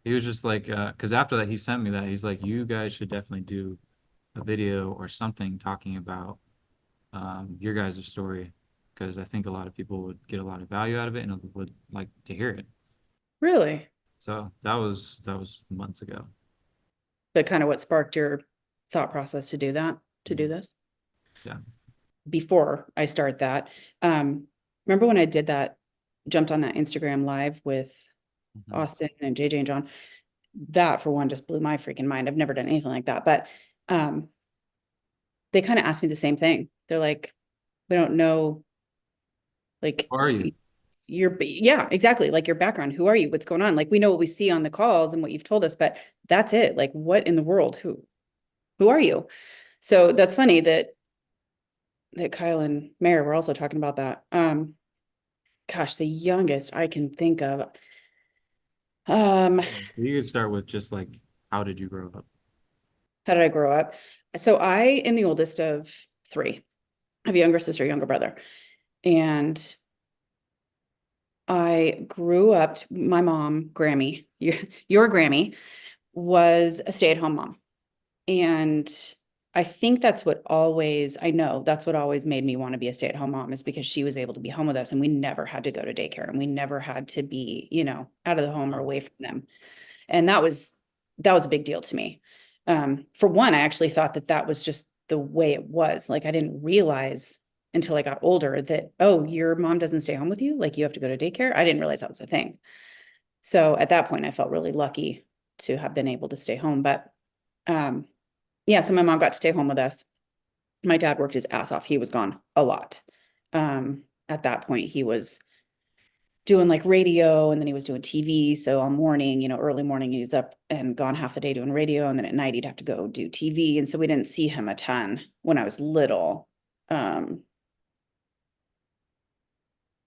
He was just like, because after that, he sent me that. He's like, you guys should definitely do a video or something talking about your guys' story, because I think a lot of people would get a lot of value out of it and would like to hear it. Really? So that was months ago. But kind of what sparked your thought process to do that, to do Mhm. this Yeah. before I start that. Remember when I did that, jumped on that Instagram live with Mhm. Austin and JJ and John? That for one just blew my freaking mind. I've never done anything like that. But um, they kind of asked me the same thing. They're like, we don't know, like, Who are you? yeah, exactly. Like your background. Who are you? What's going on? Like we know what we see on the calls and what you've told us, but that's it. Like what in the world? Who are you? So that's funny that Kyle and Mayor were also talking about that. Gosh, the youngest I can think of. Um, You could start with just like, how did you grow up? how did I grow up? So I am the oldest of three. I have a younger sister, younger brother. And I grew up, my mom, Grammy, your Grammy, was a stay-at-home mom. And I think that's what always, I know that's what always made me want to be a stay-at-home mom is because she was able to be home with us and we never had to go to daycare and we never had to be, out of the home or away from them. And that was a big deal to me. For one, I actually thought that that was just the way it was. Like I didn't realize until I got older that, oh, your mom doesn't stay home with you, like you have to go to daycare. I didn't realize that was a thing. So at that point, I felt really lucky to have been able to stay home. But um, yeah, so my mom got to stay home with us. My dad worked his ass off. He was gone a lot. At that point, he was doing like radio and then he was doing TV. So all morning, early morning, he was up and gone half the day doing radio. And then at night, he'd have to go do TV. And so we didn't see him a ton when I was little, um,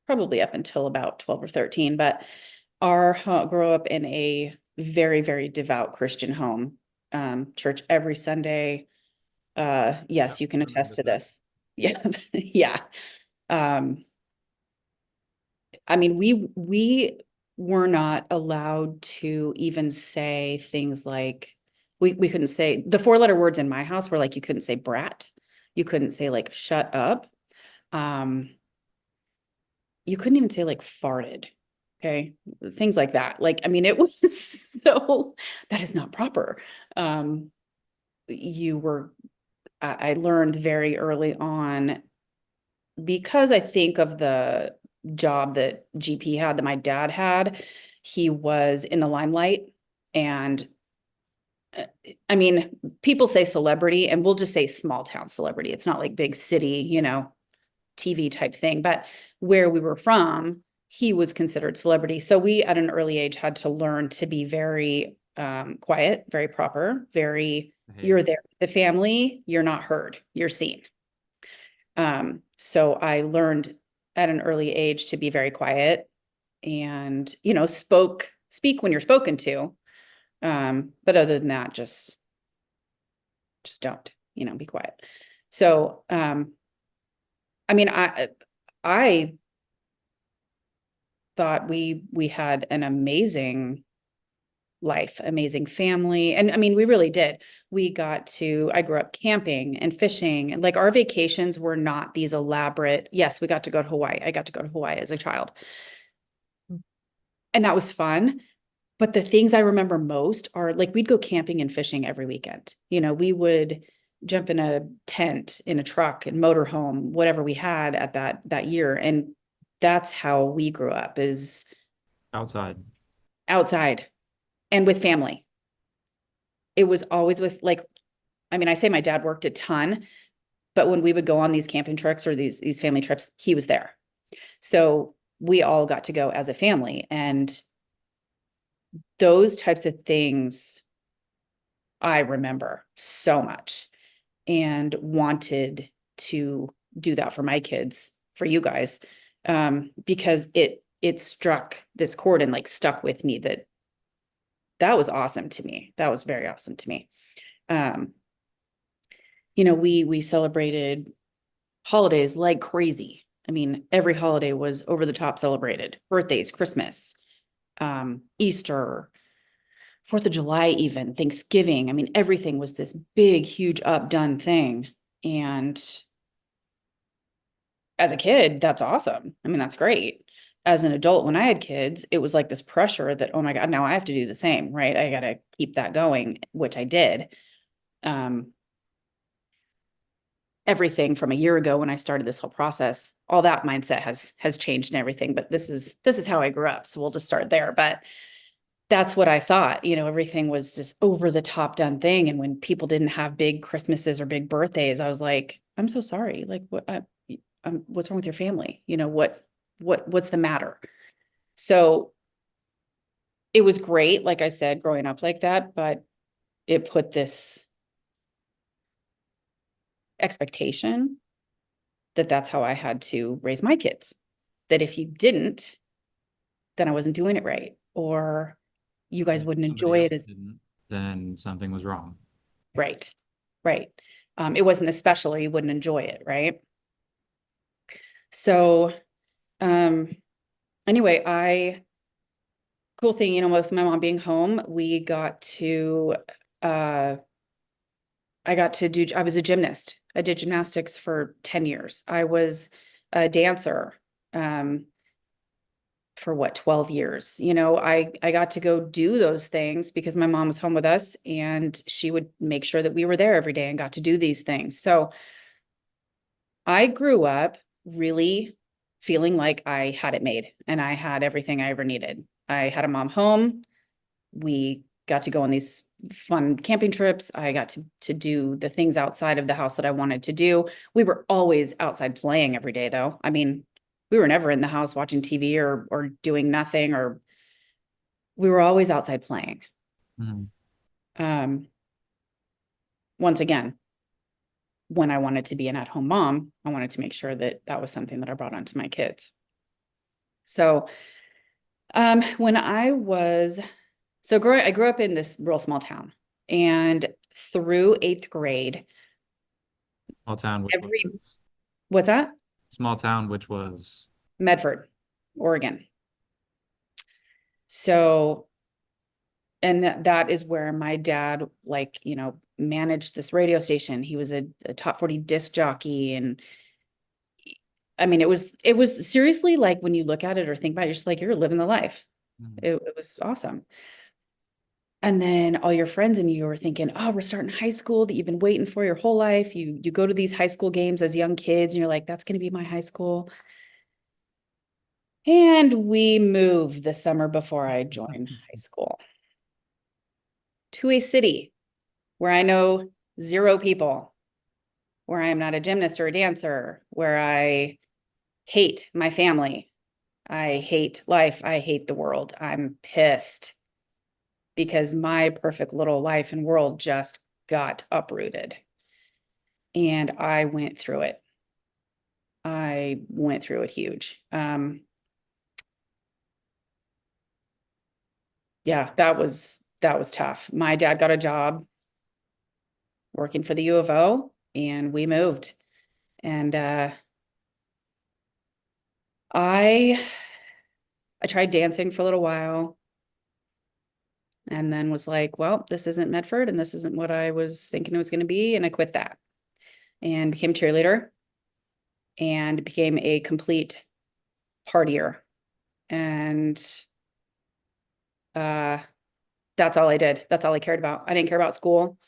probably up until about 12 or 13. But grew up in a very, very devout Christian home, church every Sunday. Yeah, Yes, you can I remember attest to that. this. Yeah. Yeah. Um, I mean, we were not allowed to even say things like we couldn't say the four-letter words in my house were like you couldn't say brat. You couldn't say like shut up. Um, you couldn't even say like farted. Okay. Things like that. Like, I mean, it was so that is not proper. Um, you were I learned very early on because I think of the job that GP had, that my dad had, he was in the limelight. And uh, I mean, people say celebrity, and we'll just say small town celebrity. It's not like big city, TV type thing. But where we were from, he was considered celebrity. So we, at an early age, had to learn to be very quiet, very proper, very, Hey, you're there. The family, you're not heard, you're seen. So I learned at an early age to be very quiet and, speak when you're spoken to. But other than that, just don't, be quiet. So, I mean, I thought we had an amazing life, amazing family. And I mean, we really did. I grew up camping and fishing, and like our vacations were not these elaborate. Yes, we got to go to Hawaii. I got to go to Hawaii as a child, and that was fun. But the things I remember most are like we'd go camping and fishing every weekend. We would jump in a tent, in a truck, and motorhome, whatever we had at that year. And that's how we grew up is outside. outside and with family. It was always with like, I mean, I say my dad worked a ton, but when we would go on these camping trips or these family trips, he was there. So we all got to go as a family. And those types of things I remember so much and wanted to do that for my kids, for you guys, because it struck this chord and like stuck with me that was awesome to me. That was very awesome to me. Um, we celebrated holidays like crazy. I mean, every holiday was over the top celebrated. Birthdays, Christmas, Easter, 4th of July, even Thanksgiving. I mean, everything was this big, huge updone thing. And as a kid, that's awesome. I mean, that's great. As an adult, when I had kids, it was like this pressure that, oh my God, now I have to do the same, right? I got to keep that going, which I did. Um, Everything from a year ago when I started this whole process, all that mindset has changed and everything. But this is how I grew up. So we'll just start there. But that's what I thought. Everything was just over the top done thing. And when people didn't have big Christmases or big birthdays, I was like, I'm so sorry. Like, what's wrong with your family? What's the matter? So it was great, like I said, growing up like that, but it put this expectation that that's how I had to raise my kids. That if you didn't, then I wasn't doing it right, or you guys If wouldn't somebody enjoy it else as didn't, then something was wrong. right, right. It wasn't especially you wouldn't enjoy it, right? So, um, anyway, cool thing, with my mom being home, uh, I was a gymnast. I did gymnastics for 10 years. I was a dancer, um, for what, 12 years. I got to go do those things because my mom was home with us and she would make sure that we were there every day and got to do these things. So I grew up really feeling like I had it made and I had everything I ever needed. I had a mom home. We got to go on these fun camping trips. I got to do the things outside of the house that I wanted to do. We were always outside playing every day though. I mean, we were never in the house watching TV or doing nothing, or we were always outside playing. Mhm. Um, Once again, when I wanted to be an at-home mom, I wanted to make sure that that was something that I brought onto my kids. So, when I grew up in this real small town, and through 8th grade, Small town, which every was what's that? small town, which was Medford, Oregon. So, and that is where my dad, like, managed this radio station. He was a top 40 disc jockey. And I mean, it was seriously, like, when you look at it or think about it, you're just like, you're living the life. Mhm. It was awesome. And then all your friends and you are thinking, oh, we're starting high school that you've been waiting for your whole life. You go to these high school games as young kids and you're like, that's going to be my high school. And we moved the summer before I joined high school to a city where I know 0 people, where I am not a gymnast or a dancer, where I hate my family. I hate life. I hate the world. I'm pissed because my perfect little life and world just got uprooted. And I went through it. I went through it huge. Yeah, that was tough. My dad got a job working for the U of O and we moved. And I I tried dancing for a little while and then was like, well, this isn't Medford and this isn't what I was thinking it was going to be. And I quit that and became a cheerleader and became a complete partier. And uh, that's all I did. That's all I cared about. I didn't care about school.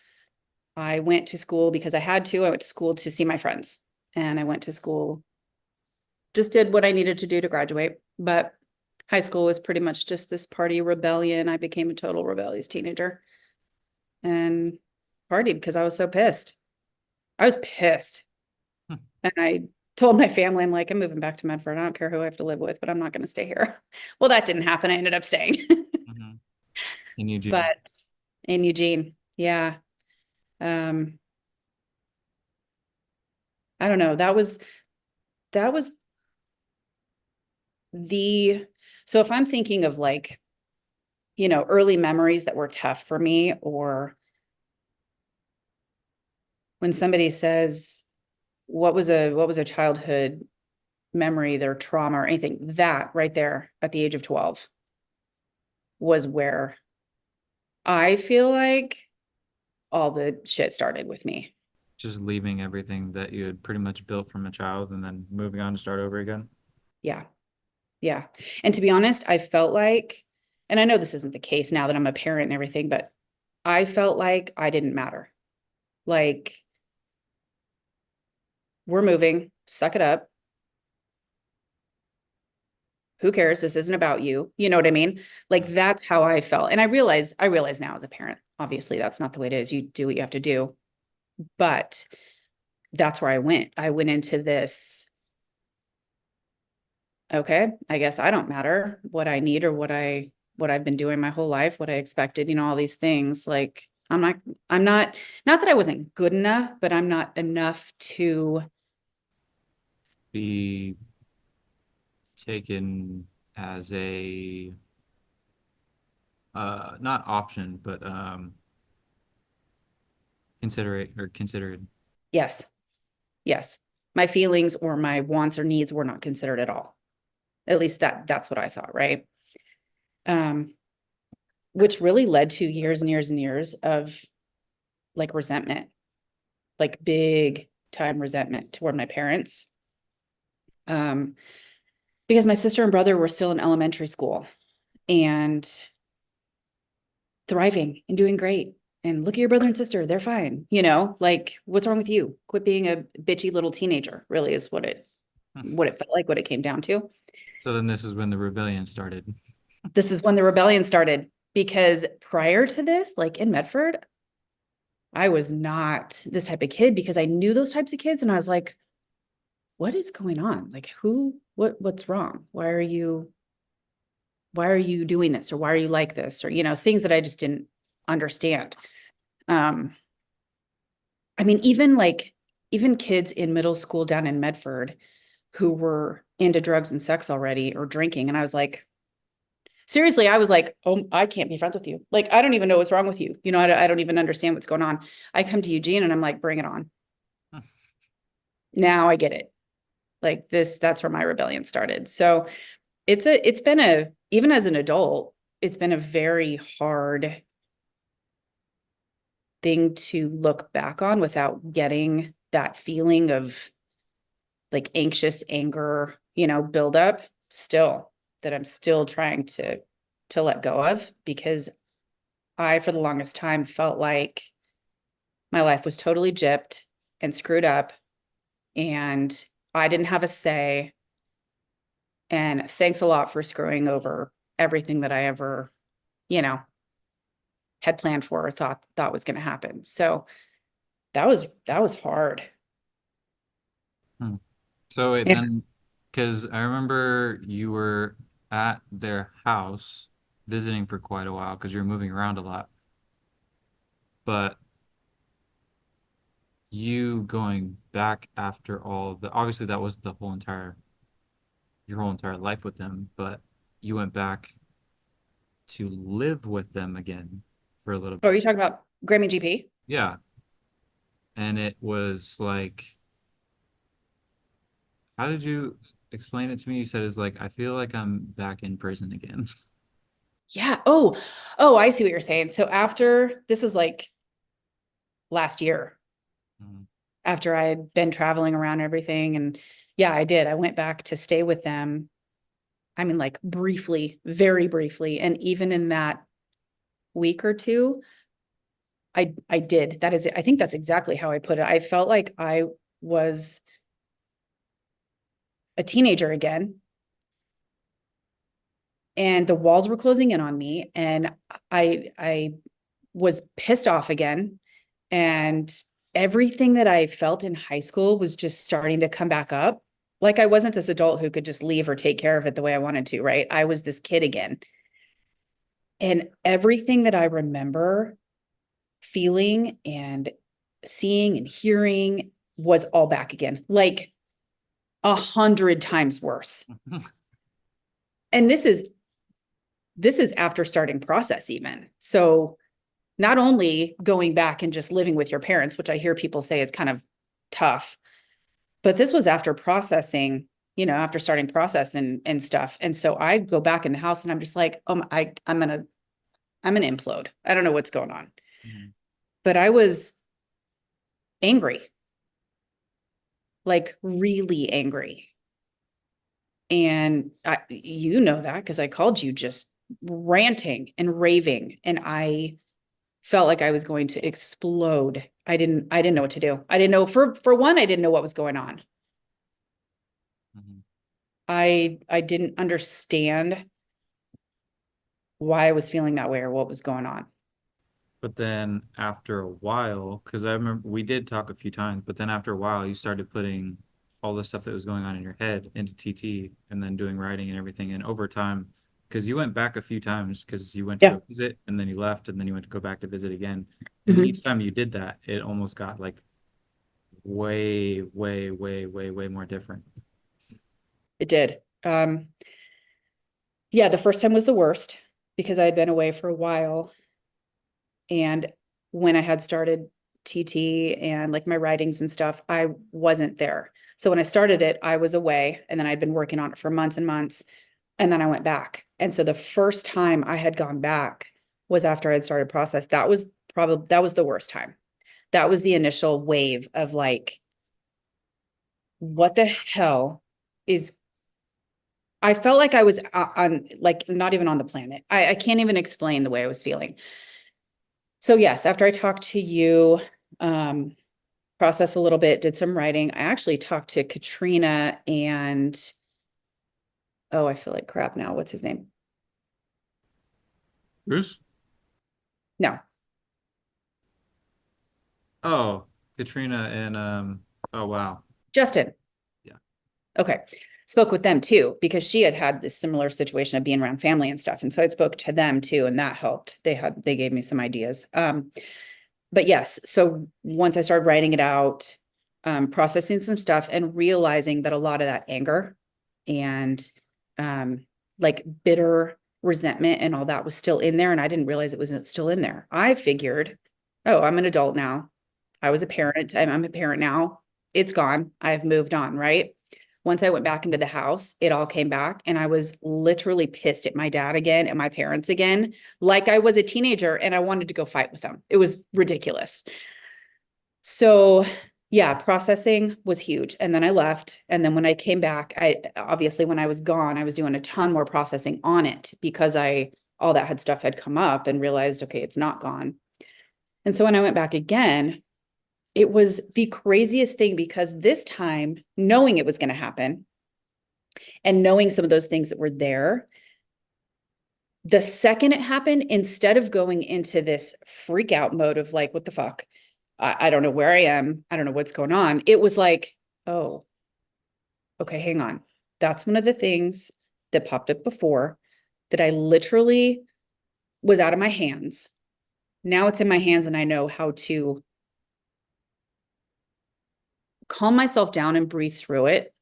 I went to school because I had to. I went to school to see my friends and I went to school, just did what I needed to do to graduate. But high school was pretty much just this party rebellion. I became a total rebellious teenager and partied because I was so pissed. I was pissed. And I told my family, I'm like, I'm moving back to Medford. I don't care who I have to live with, but I'm not going to stay here. Well, that didn't happen. I ended up staying. Mhm. In Eugene. But in Eugene, yeah. Um, I don't know. That was the so if I'm thinking of, like, early memories that were tough for me, or when somebody says, what was a childhood memory, their trauma or anything, that right there at the age of 12 was where I feel like all the shit started with me. Just leaving everything that you had pretty much built from a child and then moving on to start over again. Yeah. Yeah. And to be honest, I felt like, and I know this isn't the case now that I'm a parent and everything, but I felt like I didn't matter. Like, we're moving, suck it up. Who cares? This isn't about you. You know what I mean? Like that's how I felt. And I realize now as a parent, obviously that's not the way it is. You do what you have to do. But that's where I went. I went into this, okay, I guess I don't matter what I need or what I've been doing my whole life, what I expected, all these things. Like I'm not that I wasn't good enough, but I'm not enough to, Be taken as a not option, but considerate or considered. yes, yes. My feelings or my wants or needs were not considered at all. At least that's what I thought, right? Um, which really led to years and years and years of like resentment, like big time resentment toward my parents. Um, because my sister and brother were still in elementary school and thriving and doing great. And look at your brother and sister, they're fine. Like what's wrong with you? Quit being a bitchy little teenager, really is what it felt like, what it came down to. So then this is when the rebellion started. This is when the rebellion started because prior to this, like in Medford, I was not this type of kid because I knew those types of kids and I was like, what is going on? Like what's wrong? Why are you doing this or why are you like this or things that I just didn't understand. Um I mean even kids in middle school down in Medford who were into drugs and sex already or drinking and I was like seriously I was like, "Oh, I can't be friends with you. Like I don't even know what's wrong with you. I don't even understand what's going on." I come to Eugene and I'm like, "Bring it on." Now I get it. Like that's where my rebellion started. So it's been even as an adult, it's been a very hard thing to look back on without getting that feeling of like anxious anger, build up still that I'm still trying to let go of because I for the longest time felt like my life was totally gypped and screwed up and I didn't have a say. And thanks a lot for screwing over everything that I ever, you know, had planned for or thought was going to happen. So that was hard. Hmm. So it Yeah. then, because I remember you were at their house visiting for quite a while because you were moving around a lot. But you going back after all the, obviously that was the whole entire, your whole entire life with them, but you went back to live with them again for a little Oh, are bit. you talking about Grammy GP? Yeah. And it was like, how did you explain it to me? You said it's like, I feel like I'm back in prison again. Yeah. Oh, I see what you're saying. So after this is like last year, Mhm. after I had been traveling around everything. And yeah, I did. I went back to stay with them. I mean, like briefly, very briefly. And even in that week or two, I did. That is, I think that's exactly how I put it. I felt like I was a teenager again, and the walls were closing in on me, and I was pissed off again, and everything that I felt in high school was just starting to come back up. Like I wasn't this adult who could just leave or take care of it the way I wanted to, right? I was this kid again. And everything that I remember feeling and seeing and hearing was all back again. Like 100 times worse. And this is after starting process even. So not only going back and just living with your parents, which I hear people say is kind of tough, but this was after processing, after starting process and stuff. And so I go back in the house and I'm just like, oh, I'm gonna I'm an implode. I don't know what's going on. Mhm. But I was angry, like really angry. And you know that because I called you just ranting and raving, and I felt like I was going to explode. I didn't know what to do. I didn't know for one, I didn't know what was going on. Mhm. I didn't understand why I was feeling that way or what was going on. But then after a while, because I remember we did talk a few times, but then after a while, you started putting all the stuff that was going on in your head into TT and then doing writing and everything. And over time, because you went back a few times because you went to Yeah. go visit and then you left and then you went to go back to visit again. And Mhm. each time you did that, it almost got like way, way, way, way, way more different. It did. Yeah, the first time was the worst because I had been away for a while. And when I had started TT and like my writings and stuff, I wasn't there. So when I started it, I was away and then I'd been working on it for months and months. And then I went back. And so the first time I had gone back was after I had started process. That was the worst time. That was the initial wave of like, what the hell is, I felt like I was on, like, not even on the planet. I can't even explain the way I was feeling. So yes, after I talked to you, um, processed a little bit, did some writing. I actually talked to Katrina and, oh, I feel like crap now. What's his name? Bruce? No, Oh, Katrina and oh wow. Justin. Yeah. Okay. Spoke with them too, because she had had this similar situation of being around family and stuff. And so I spoke to them too, and that helped. They gave me some ideas. But yes, so once I started writing it out, processing some stuff and realizing that a lot of that anger and like bitter resentment and all that was still in there. And I didn't realize it wasn't still in there. I figured, oh, I'm an adult now. I was a parent. I'm a parent now. It's gone. I've moved on, right? Once I went back into the house, it all came back. And I was literally pissed at my dad again and my parents again, like I was a teenager and I wanted to go fight with them. It was ridiculous. So, yeah, processing was huge. And then I left. And then when I came back, I obviously, when I was gone, I was doing a ton more processing on it because all that had stuff had come up and realized, okay, it's not gone. And so when I went back again, it was the craziest thing because this time, knowing it was going to happen and knowing some of those things that were there, the second it happened, instead of going into this freak out mode of like, what the fuck? I don't know where I am. I don't know what's going on. It was like, oh, okay, hang on. That's one of the things that popped up before that I literally was out of my hands. Now it's in my hands and I know how to calm myself down and breathe through it,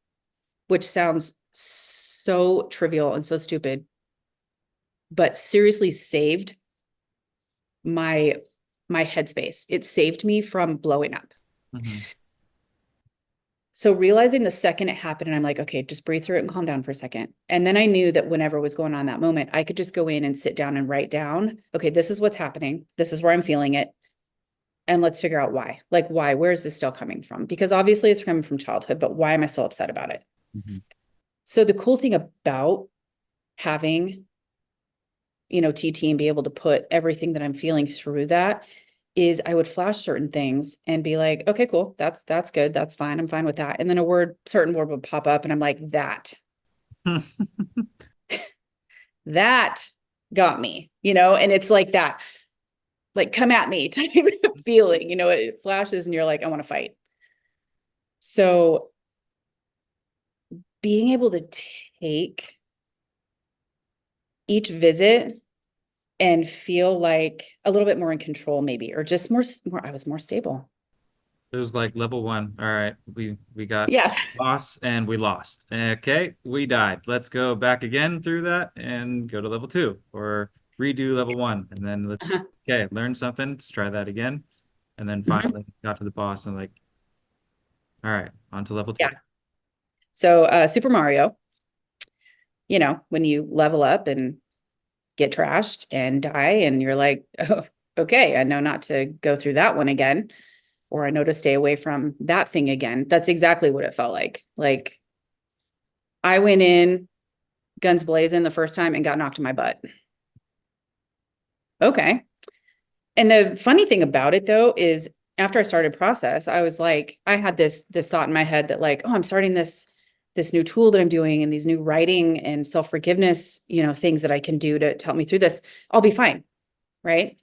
which sounds so trivial and so stupid, but seriously saved my my headspace. It saved me from blowing up. Mhm. So realizing the second it happened, and I'm like, okay, just breathe through it and calm down for a second. And then I knew that whenever was going on that moment, I could just go in and sit down and write down, okay, this is what's happening. This is where I'm feeling it. And let's figure out why. Like, why? Where is this still coming from? Because obviously it's coming from childhood, but why am I so upset about it? Mhm. So the cool thing about having, TT and be able to put everything that I'm feeling through that is I would flash certain things and be like, okay, cool. That's good. That's fine. I'm fine with that. And then certain word would pop up and I'm like, that got me, and it's like that, like come at me type of feeling, it flashes and you're like, I want to fight. So being able to take each visit and feel like a little bit more in control maybe, or just more I was more stable. It was like level one. All right, we got Yes. lost and we lost. Okay, we died. Let's go back again through that and go to level two or redo level one. And then let's Uh-huh. okay, learn something. Let's try that again. And then Mhm. finally got to the boss and like, all right, on to level Yeah. two. So Super Mario, when you level up and get trashed and die. And you're like, oh, okay, I know not to go through that one again, or I know to stay away from that thing again. That's exactly what it felt like. Like I went in guns blazing the first time and got knocked in my butt. Okay. And the funny thing about it though is after I started process, I was like, I had this thought in my head that like, oh, I'm starting this new tool that I'm doing and these new writing and self-forgiveness, things that I can do to help me through this. I'll be fine. Right.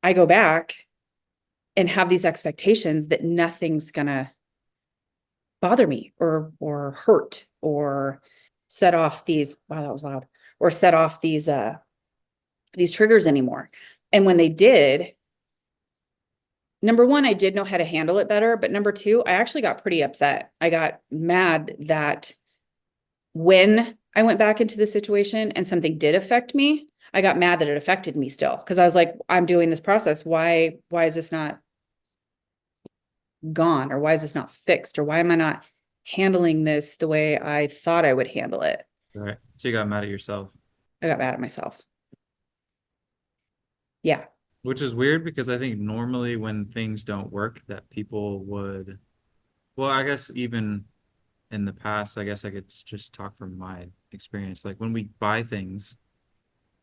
I go back and have these expectations that nothing's gonna bother me or hurt or set off these, wow, that was loud, or set off these triggers anymore. And when they did, number one, I did know how to handle it better. But number two, I actually got pretty upset. I got mad that when I went back into the situation and something did affect me, I got mad that it affected me still. Cause I was like, I'm doing this process. Why is this not gone? Or why is this not fixed? Or why am I not handling this the way I thought I would handle it? Right. So you got mad at yourself, I got mad at myself. Yeah. which is weird because I think normally when things don't work, that people would, well, I guess even in the past, I guess I could just talk from my experience. Like when we buy things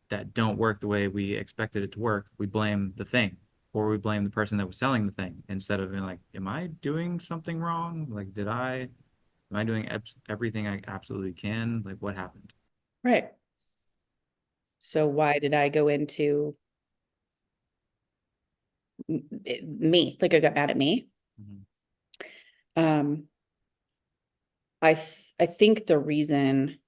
that don't work the way we expected it to work, we blame the thing or we blame the person that was selling the thing instead of being like, am I doing something wrong? Like, am I doing everything I absolutely can? Like, what happened? Right. So why did I go into me? Like I got mad at me. Mhm. Um, I think the reason,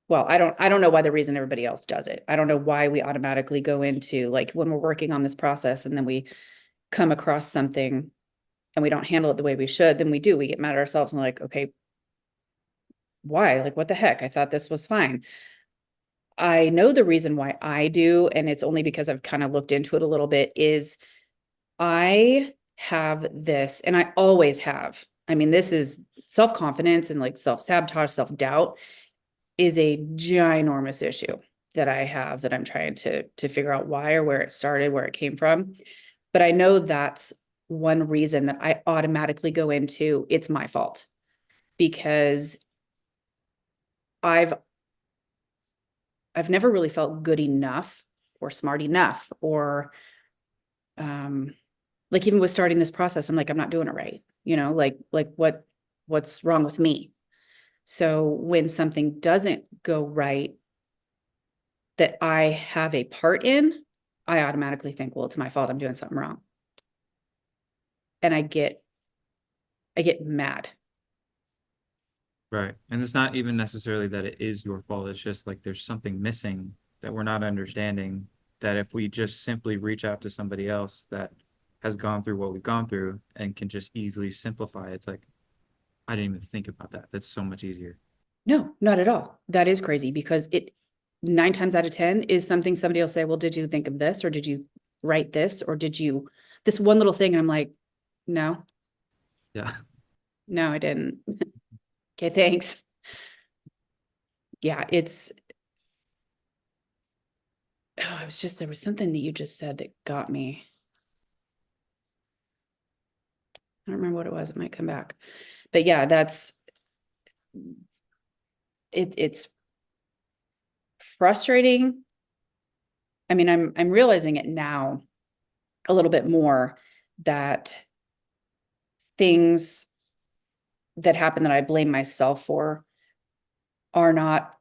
well, I don't know why the reason everybody else does it. I don't know why we automatically go into like when we're working on this process and then we come across something and we don't handle it the way we should, then we get mad at ourselves and like, okay, why? Like, what the heck? I thought this was fine. I know the reason why I do, and it's only because I've kind of looked into it a little bit, is I have this, and I always have. I mean, this is self-confidence and like self-sabotage, self-doubt is a ginormous issue that I have that I'm trying to figure out why or where it started, where it came from. But I know that's one reason that I automatically go into it's my fault because I've I've never really felt good enough or smart enough or um like even with starting this process, I'm like, I'm not doing it right. Like what's wrong with me? So when something doesn't go right that I have a part in, I automatically think, well, it's my fault. I'm doing something wrong. And I get mad. Right. And it's not even necessarily that it is your fault. It's just like there's something missing that we're not understanding. That if we just simply reach out to somebody else that has gone through what we've gone through and can just easily simplify, it's like, I didn't even think about that. That's so much easier. No, not at all. That is crazy because it 9 times out of 10 is something somebody will say, well, did you think of this? Or did you write this? Or did you this one little thing? And I'm like, no, Yeah. no, I didn't. Okay, thanks. Yeah, it was just, there was something that you just said that got me. I don't remember what it was. It might come back. But yeah, it's frustrating. I mean, I'm realizing it now a little bit more that things that happen that I blame myself for are not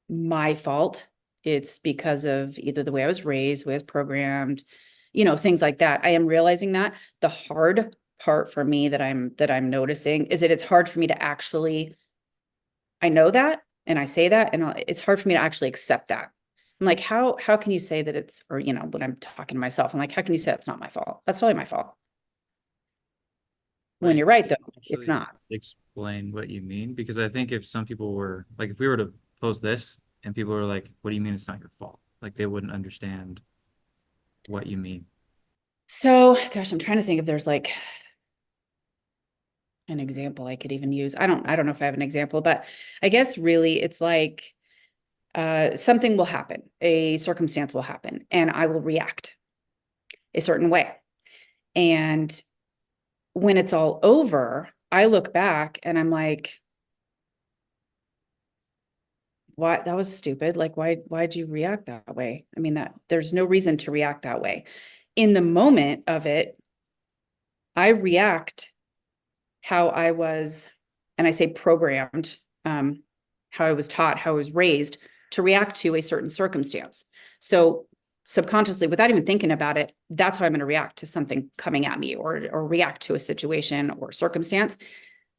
my fault. It's because of either the way I was raised, the way I was programmed, things like that. I am realizing that the hard part for me that I'm noticing is that it's hard for me to actually, I know that and I say that, and it's hard for me to actually accept that. I'm like, how can you say that it's, or when I'm talking to myself, I'm like, how can you say it's not my fault? That's totally my fault. When Wait, you're right can though, you it's actually not. explain what you mean? Because I think if some people were like, if we were to post this and people were like, what do you mean it's not your fault? Like they wouldn't understand what you mean. So, gosh, I'm trying to think if there's like an example I could even use. I don't know if I have an example, but I guess really it's like something will happen, a circumstance will happen, and I will react a certain way. And when it's all over, I look back and I'm like, why, that was stupid. Like, why'd you react that way? I mean, that there's no reason to react that way. In the moment of it, I react how I was, and I say programmed, how I was taught, how I was raised to react to a certain circumstance. So subconsciously, without even thinking about it, that's how I'm going to react to something coming at me, or react to a situation or circumstance.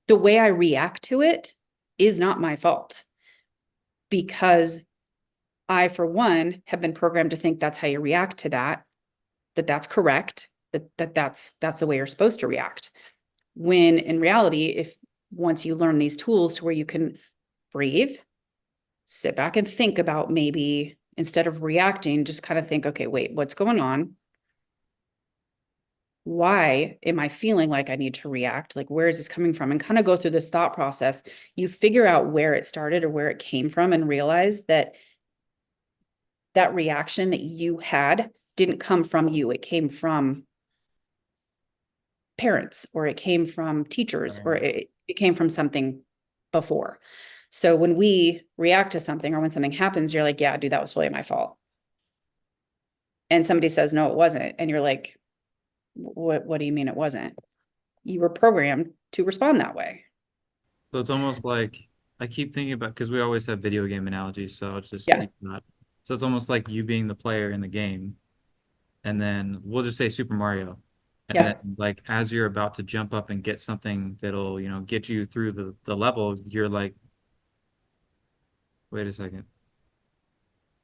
The way I react to it is not my fault, because I, for one, have been programmed to think that's how you react to that, that's correct, that's the way you're supposed to react. When in reality, if once you learn these tools to where you can breathe, sit back and think about, maybe instead of reacting, just kind of think, okay, wait, what's going on? Why am I feeling like I need to react? Like, where is this coming from? And kind of go through this thought process. You figure out where it started or where it came from, and realize that that reaction that you had didn't come from you. It came from parents, or it came from teachers, or it came from something before. So when we react to something, or when something happens, you're like, yeah, dude, that was totally my fault. And somebody says, no, it wasn't. And you're like, what do you mean it wasn't? You were programmed to respond that way. So it's almost like I keep thinking about, because we always have video game analogies, so I'll just Yeah. keep that. So it's almost like you being the player in the game, and then we'll just say Super Mario. And then Yeah. like as you're about to jump up and get something that'll, get you through the level, you're like, wait a second.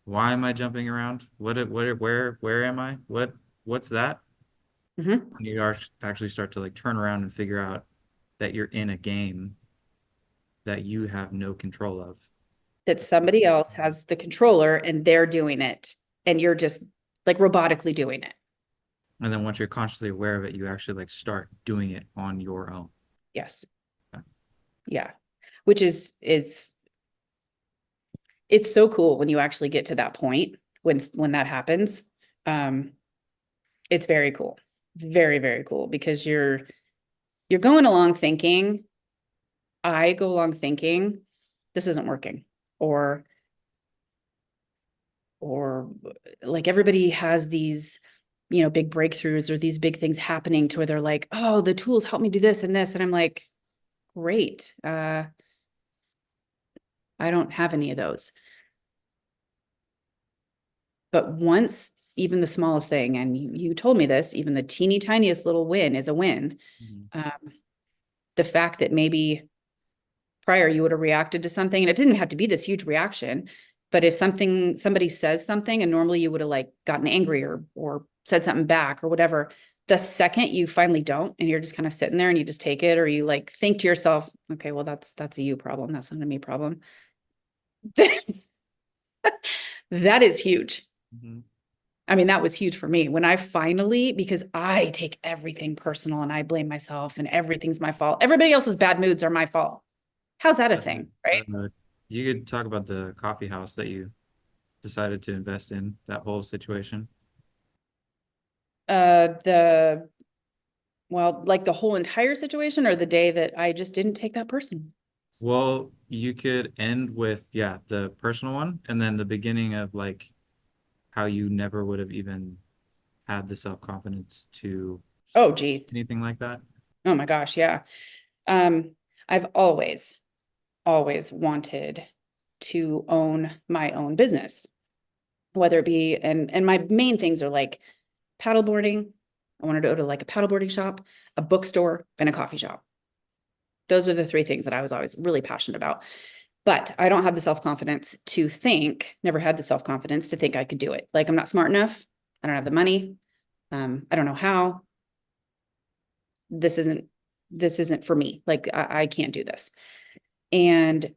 Why am I jumping around? Where am I? What's that? Mm-hmm. When you are actually start to like turn around and figure out that you're in a game that you have no control of. That somebody else has the controller and they're doing it, and you're just like robotically doing it. And then once you're consciously aware of it, you actually like start doing it on your own. Yes. Yeah. Yeah. Which is it's so cool when you actually get to that point, when that happens. Um, it's very cool. Very, very cool, because you're going along thinking, I go along thinking, this isn't working. Or or like, everybody has these, big breakthroughs, or these big things happening to where they're like, oh, the tools help me do this and this. And I'm like, great. I don't have any of those. But once even the smallest thing, and you told me this, even the teeny tiniest little win is a win. Mhm. The fact that maybe prior you would have reacted to something, and it didn't have to be this huge reaction, but if somebody says something, and normally you would have like gotten angry, or said something back or whatever, the second you finally don't, and you're just kind of sitting there and you just take it, or you like think to yourself, okay, well, that's a you problem, that's not a me problem. That is huge. Mhm. I mean, that was huge for me when I finally, because I take everything personal and I blame myself and everything's my fault. Everybody else's bad moods are my fault. How's that a thing, right? You could talk about the coffee house that you decided to invest in, that whole situation. The Well, like the whole entire situation, or the day that I just didn't take that person. Well, you could end with, yeah, the personal one, and then the beginning of like how you never would have even had the self-confidence to Oh, geez. anything like that. Oh my gosh, yeah. Um, I've always wanted to own my own business, whether it be, and my main things are like paddleboarding. I wanted to go to like a paddleboarding shop, a bookstore, and a coffee shop. Those are the three things that I was always really passionate about. But I don't have the self-confidence to think, never had the self-confidence to think I could do it. Like, I'm not smart enough. I don't have the money. I don't know how. This isn't for me. Like, I can't do this. And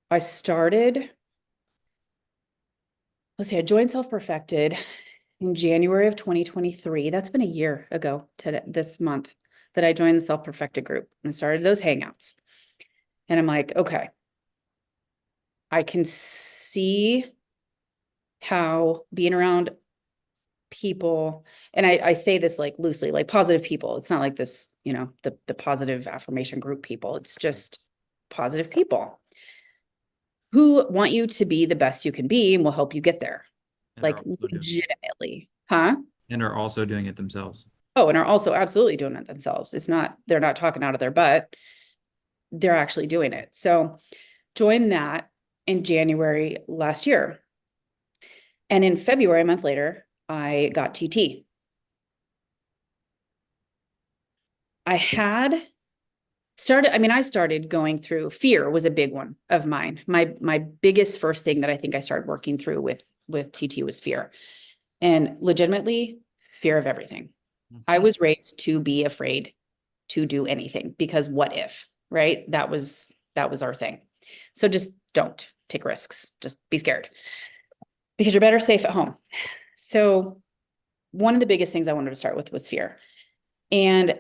I started, let's see, I joined Self Perfected in January of 2023. That's been a year ago to this month that I joined the Self Perfected group and started those hangouts. And I'm like, okay, I can see how being around people, and I say this like loosely, like positive people. It's not like this, the positive affirmation group people. It's just positive people who want you to be the best you can be and will help you get there. And are Like also doing legitimately. Huh? and are also doing it themselves. Oh, and are also absolutely doing it themselves. They're not talking out of their butt. They're actually doing it. So joined that in January last year. And in February, a month later, I got TT. I had I started going through fear was a big one of mine. My biggest first thing that I think I started working through with TT was fear. And legitimately fear of everything. I was raised to be afraid to do anything because what if, right? That was our thing. So just don't take risks. Just be scared because you're better safe at home. So one of the biggest things I wanted to start with was fear. And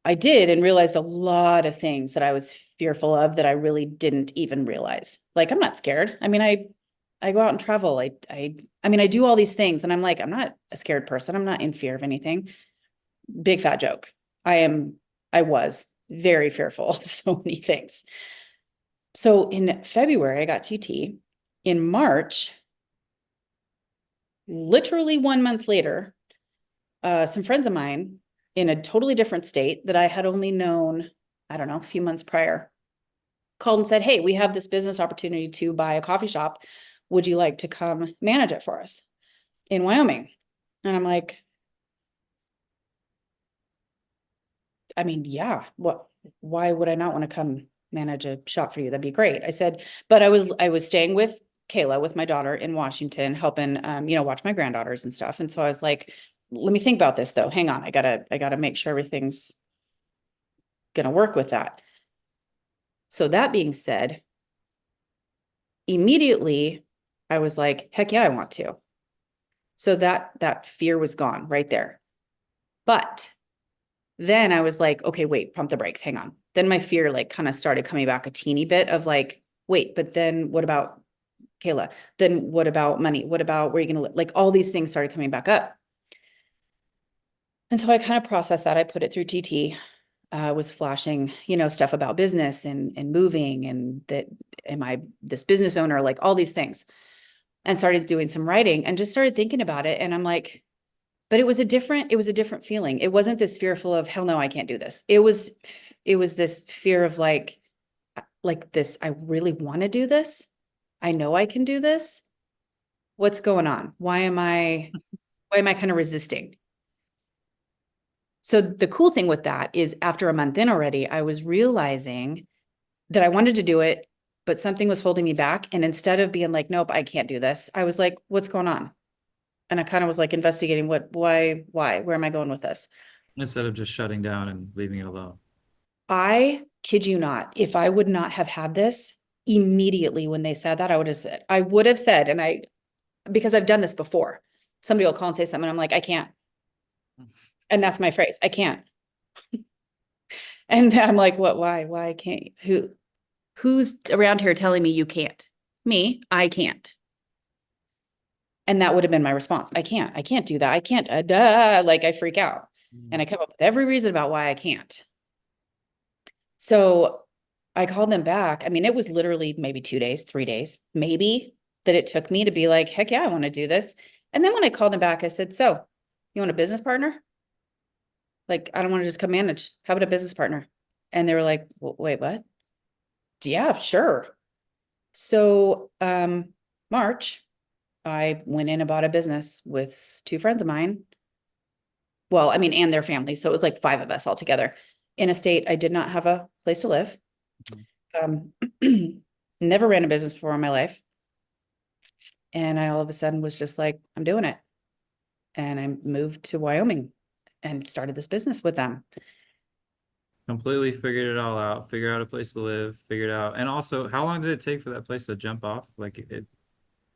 I did and realized a lot of things that I was fearful of that I really didn't even realize. Like I'm not scared. I mean, I go out and travel. I mean, I do all these things and I'm like, I'm not a scared person. I'm not in fear of anything. Big fat joke. I was very fearful of so many things. So in February, I got TT. In March, literally 1 month later, some friends of mine in a totally different state that I had only known, I don't know, a few months prior, called and said, hey, we have this business opportunity to buy a coffee shop. Would you like to come manage it for us in Wyoming? And I'm like, I mean, yeah, why would I not want to come manage a shop for you? That'd be great. I said, but I was staying with Kayla, with my daughter in Washington, helping, watch my granddaughters and stuff. And so I was like, let me think about this though. Hang on. I gotta make sure everything's going to work with that. So that being said, immediately I was like, heck yeah, I want to. So that fear was gone right there. But then I was like, okay, wait, pump the brakes, hang on. Then my fear like kind of started coming back a teeny bit of like, wait, but then what about Kayla? Then what about money? What about where are you going to live? Like all these things started coming back up. And so I kind of processed that. I put it through TT, was flashing, stuff about business and moving and that am I this business owner, like all these things, and started doing some writing and just started thinking about it. And I'm like, but it was a different feeling. It wasn't this fearful of hell no, I can't do this. It was this fear of like this, I really want to do this. I know I can do this. What's going on? Why am I kind of resisting? So the cool thing with that is after a month in already, I was realizing that I wanted to do it, but something was holding me back. And instead of being like, nope, I can't do this, I was like, what's going on? And I kind of was like investigating why, where am I going with this? Instead of just shutting down and leaving it alone. I kid you not, if I would not have had this immediately when they said that, I would have said, because I've done this before, somebody will call and say something. I'm like, I can't. And that's my phrase. I can't. And I'm like, what, why can't who's around here telling me you can't? Me, I can't. And that would have been my response. I can't do that. I can't, like I freak out. And I come up with every reason about why I can't. So I called them back. I mean, it was literally maybe 2 days, 3 days, maybe that it took me to be like, heck yeah, I want to do this. And then when I called them back, I said, so you want a business partner? Like, I don't want to just come manage. How about a business partner? And they were like, wait, what? Yeah, sure. So, March, I went in and bought a business with two friends of mine. Well, I mean, and their family. So it was like five of us all together in a state I did not have a place to live. Mhm. Um, never ran a business before in my life. And I all of a sudden was just like, I'm doing it. And I moved to Wyoming and started this business with them. Completely figured it all out, figured out a place to live, figured out. And also, how long did it take for that place to jump off? Like it,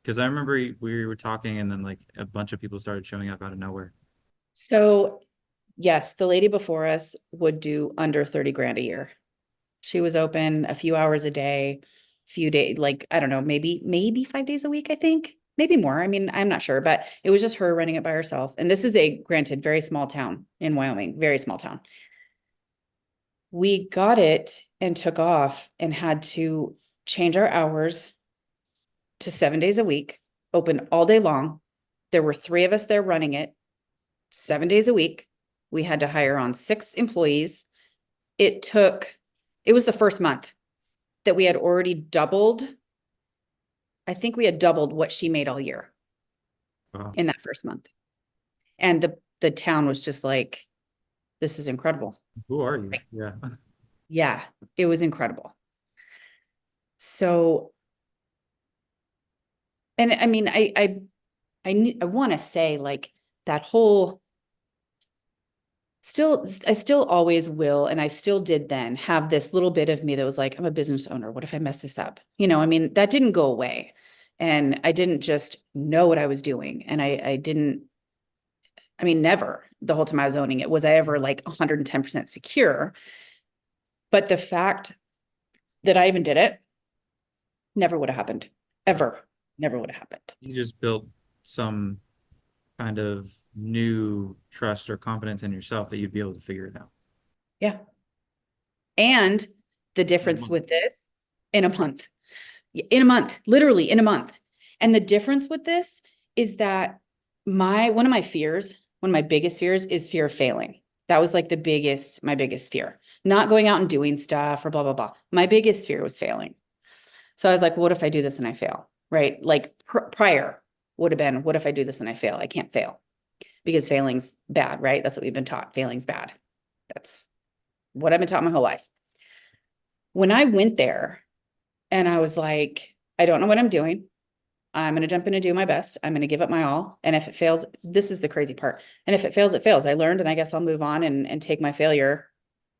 because I remember we were talking and then like a bunch of people started showing up out of nowhere. So yes, the lady before us would do under 30 grand a year. She was open a few hours a day. few days, like, I don't know, maybe 5 days a week, I think, maybe more. I mean, I'm not sure, but it was just her running it by herself. And this is a, granted, very small town in Wyoming, very small town. We got it and took off and had to change our hours to 7 days a week, open all day long. There were 3 of us there running it 7 days a week. We had to hire on 6 employees. It was the first month that we had already doubled. I think we had doubled what she made all year Wow. in that first month. And the town was just like, this is incredible. Who are you? Yeah. Yeah, it was incredible. So, and I mean, I want to say like that whole I still always will, and I still did then have this little bit of me that was like, I'm a business owner. What if I mess this up? I mean, that didn't go away. And I didn't just know what I was doing. And I didn't, I mean, never the whole time I was owning it was I ever like 110% secure. But the fact that I even did it never would have happened. Ever. Never would have happened. You just built some kind of new trust or confidence in yourself that you'd be able to figure it out. Yeah. And the In a difference month. with this in a month, literally in a month. And the difference with this is that one of my fears, one of my biggest fears is fear of failing. That was like my biggest fear, not going out and doing stuff or blah, blah, blah. My biggest fear was failing. So I was like, what if I do this and I fail? Right? Like prior would have been, what if I do this and I fail? I can't fail because failing's bad, right? That's what we've been taught. Failing's bad. That's what I've been taught my whole life. When I went there and I was like, I don't know what I'm doing. I'm going to jump in and do my best. I'm going to give it my all. And if it fails, this is the crazy part. And if it fails, it fails. I learned, and I guess I'll move on and take my failure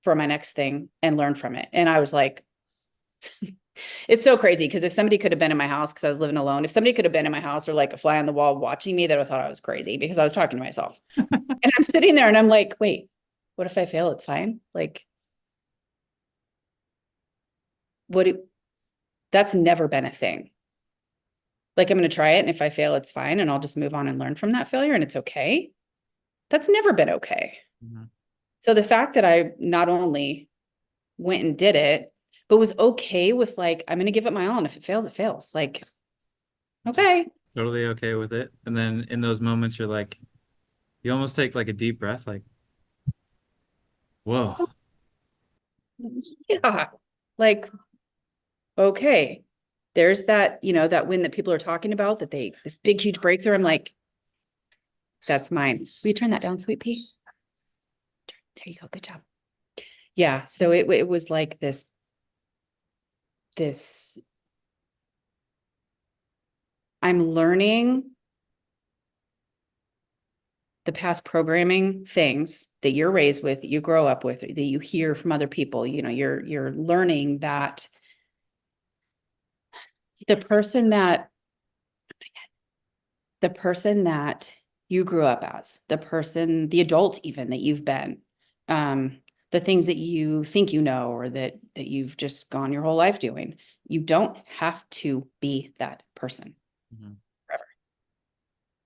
for my next thing and learn from it. And I was like, it's so crazy because if somebody could have been in my house, because I was living alone, if somebody could have been in my house or like a fly on the wall watching me, they would have thought I was crazy because I was talking to myself. And I'm sitting there and I'm like, wait, what if I fail? It's fine. Like, that's never been a thing. Like, I'm going to try it. And if I fail, it's fine. And I'll just move on and learn from that failure. And it's okay. That's never been okay. Mhm. So the fact that I not only went and did it, but was okay with like, I'm going to give it my all. And if it fails, it fails. Like, okay. Totally okay with it. And then in those moments, you're like, you almost take like a deep breath, like, whoa. Yeah. Like, okay. There's that, that win that people are talking about this big, huge breakthrough. I'm like, that's mine. Will you turn that down, sweet pea? There you go. Good job. Yeah. So it was like this, I'm learning the past programming things that you're raised with, that you grow up with, that you hear from other people. You're learning that the person that you grew up as, the adult even that you've been, the things that you think or that you've just gone your whole life doing, you don't have to be that person Mhm. forever.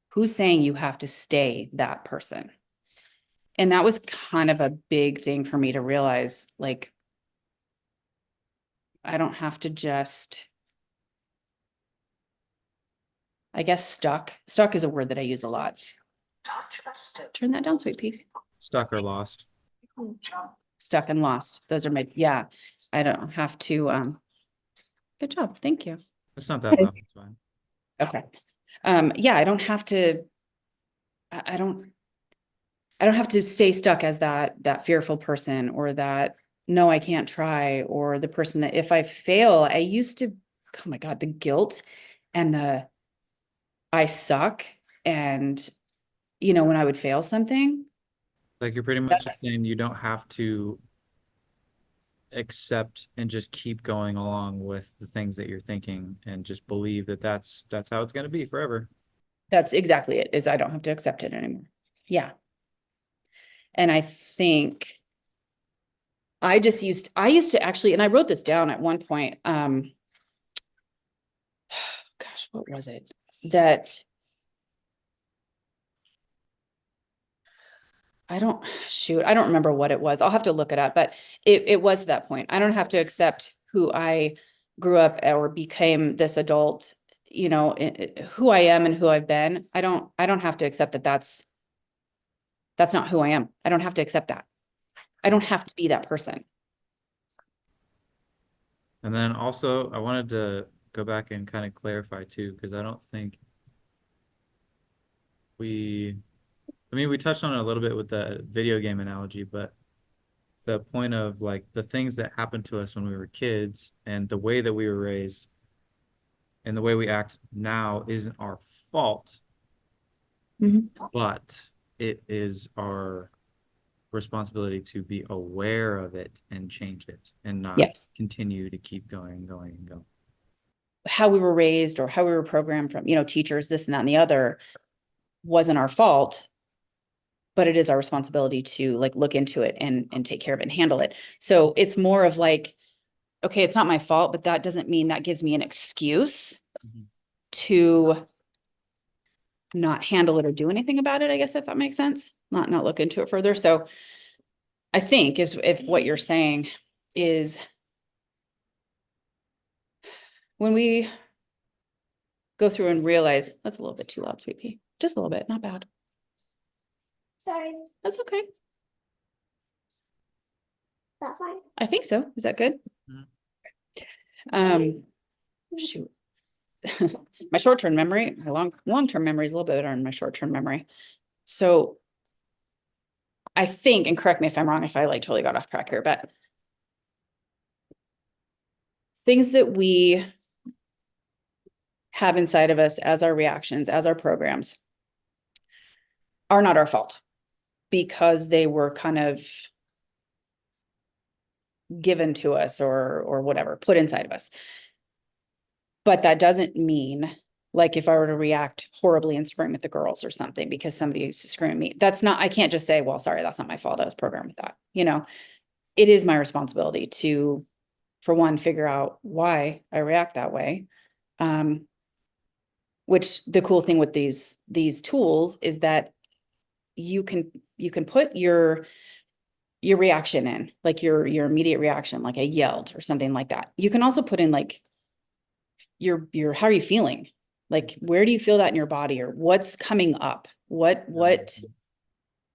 Who's saying you have to stay that person? And that was kind of a big thing for me to realize, like, I don't have to just, I guess stuck is a word that I use a lot. Turn that down, sweet pea. Stuck or lost. Stuck and lost. Those are yeah. I don't have to, good job. Thank you. It's not that loud. It's fine. Okay. Yeah, I don't have to, I don't have to stay stuck as that fearful person, or that, no, I can't try, or the person that if I fail, I used to, oh my God, the guilt and I suck. And, when I would fail something, Like you're pretty much just that's, saying you don't have to accept and just keep going along with the things that you're thinking and just believe that that's how it's going to be forever. that's exactly it, is I don't have to accept it anymore. Yeah. And I think I used to actually, and I wrote this down at one point. gosh, what was it? That I don't remember what it was. I'll have to look it up, but it was that point. I don't have to accept who I grew up or became this adult, who I am and who I've been. I don't have to accept that that's not who I am. I don't have to accept that. I don't have to be that person. And then also, I wanted to go back and kind of clarify too, because I don't think we, I mean, we touched on it a little bit with the video game analogy, but the point of like the things that happened to us when we were kids and the way that we were raised and the way we act now isn't our fault, Mhm. but it is our responsibility to be aware of it and change it and not Yes. continue to keep going and going and going. How we were raised or how we were programmed from, teachers, this and that and the other wasn't our fault, but it is our responsibility to like look into it and take care of it and handle it. So it's more of like, okay, it's not my fault, but that doesn't mean that gives me an excuse Mhm. to not handle it or do anything about it, I guess, if that makes sense, not look into it further. So I think if what you're saying is when we go through and realize that's a little bit too loud, sweet pea, just a little bit, not bad. Sorry, That's okay. that's fine. I think so. Is that good? Mhm. Shoot. My short-term memory, my long-term memory is a little bit better than my short-term memory. So I think, and correct me if I'm wrong, if I like totally got off track here, but things that we have inside of us as our reactions, as our programs are not our fault because they were kind of given to us or whatever, put inside of us. But that doesn't mean like if I were to react horribly and scream at the girls or something because somebody used to scream at me, that's not, I can't just say, well, sorry, that's not my fault. I was programmed with that. It is my responsibility to, for one, figure out why I react that way. Which the cool thing with these tools is that you can put your reaction in, like your immediate reaction, like I yelled or something like that. You can also put in like your how are you feeling? Like where do you feel that in your body or what's coming up?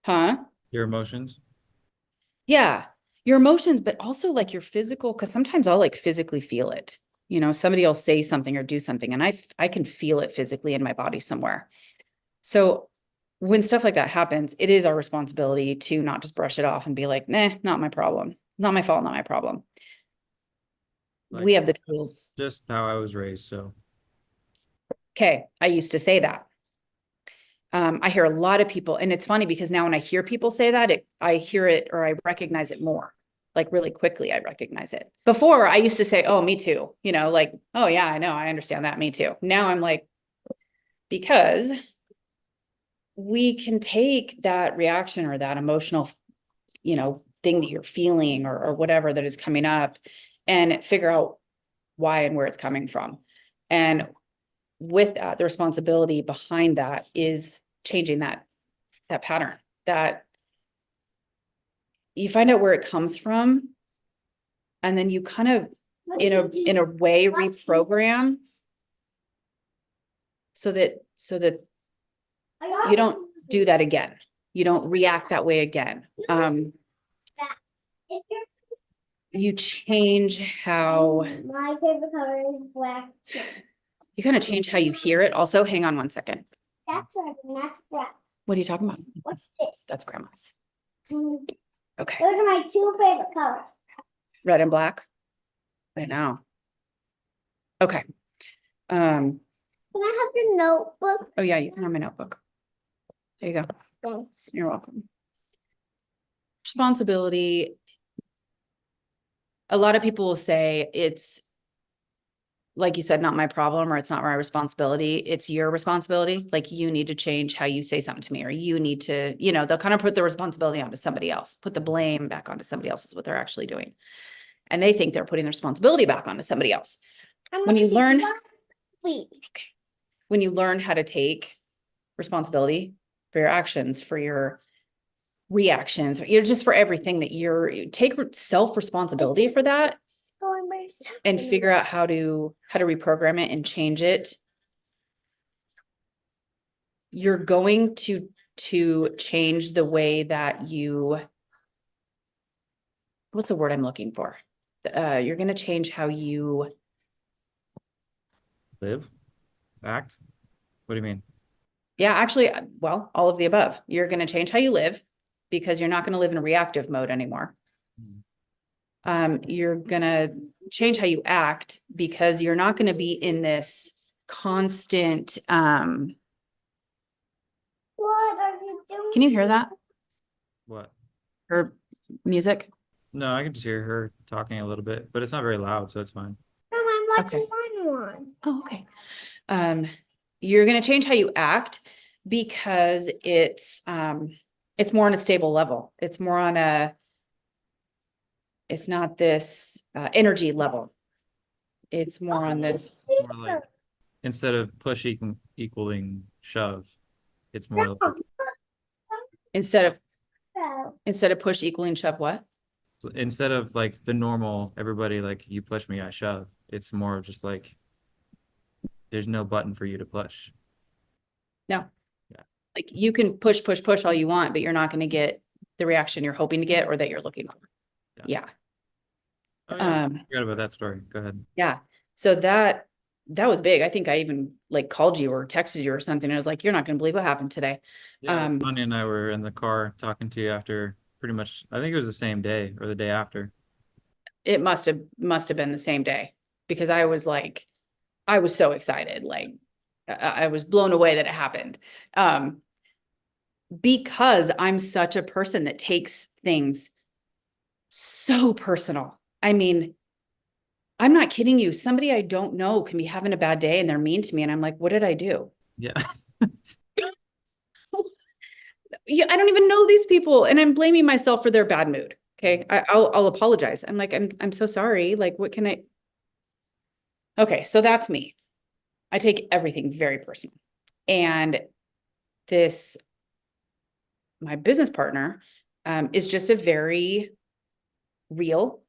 Huh? Your emotions. Yeah, your emotions, but also like your physical, because sometimes I'll like physically feel it. Somebody will say something or do something, and I can feel it physically in my body somewhere. So when stuff like that happens, it is our responsibility to not just brush it off and be like, nah, not my problem, not my fault, not my problem. Like We have the tools. just how I was raised. So Okay, I used to say that. I hear a lot of people, and it's funny because now when I hear people say that, I hear it or I recognize it more. Like really quickly, I recognize it. Before, I used to say, "Oh, me too." Like, "Oh yeah, I know, I understand that, me too." Now I'm like, because we can take that reaction or that emotional, thing that you're feeling or whatever that is coming up, and figure out why and where it's coming from, and with that, the responsibility behind that is changing that pattern, that you find out where it comes from, and then you kind of in a way reprogram so that you don't do that again. You don't react that way again. You change how My favorite color is black. you kind of change how you hear it. Also, hang on one second. That's red and that's black. What are you talking about? What's this? That's grandma's. Those Okay. are my two favorite colors. Red and black. I know. Okay. Can I have your notebook? Oh yeah, you can have my notebook. There you go. Thanks. You're welcome. Responsibility. A lot of people will say it's, like you said, not my problem, or it's not my responsibility. It's your responsibility. Like you need to change how you say something to me, or you need to, they'll kind of put the responsibility onto somebody else, put the blame back onto somebody else is what they're actually doing. And they think they're putting the responsibility back onto somebody else. When you learn, feet. When you learn how to take responsibility for your actions, for your reactions, you're just for everything that you take self-responsibility for that and figure out how to reprogram it and change it. You're going to change the way that you, what's the word I'm looking for? You're going to change how you Live, act. What do you mean? yeah, actually, well, all of the above. You're going to change how you live because you're not going to live in a reactive mode anymore. You're going to change how you act because you're not going to be in this constant, What are you doing? can you hear that? What? Or music? No, I can just hear her talking a little bit, but it's not very loud, so it's fine. Mom, I'm watching Okay. one. Oh, okay. You're going to change how you act because it's more on a stable level. It's more on it's not this energy level. It's more on this, More like instead of push equaling shove, it's more like instead of push equaling shove, what? instead of like the normal everybody like you push me, I shove. It's more of just like there's no button for you to push. No. Yeah. Like you can push all you want, but you're not going to get the reaction you're hoping to get or that you're looking for. Yeah. Oh yeah, I forgot about that story. Go ahead. Yeah. So that was big. I think I even like called you or texted you or something. And I was like, you're not going to believe what happened today. Yeah, Tanya and I were in the car talking to you after pretty much, I think it was the same day or the day after. It must have been the same day because I was like, I was so excited. Like I was blown away that it happened. Because I'm such a person that takes things so personal. I mean, I'm not kidding you. Somebody I don't know can be having a bad day and they're mean to me. And I'm like, what did I do? Yeah. Yeah, I don't even know these people. And I'm blaming myself for their bad mood. Okay. I'll apologize. I'm like, I'm so sorry. Like, what can I? Okay. So that's me. I take everything very personal. And this, my business partner, is just a very real,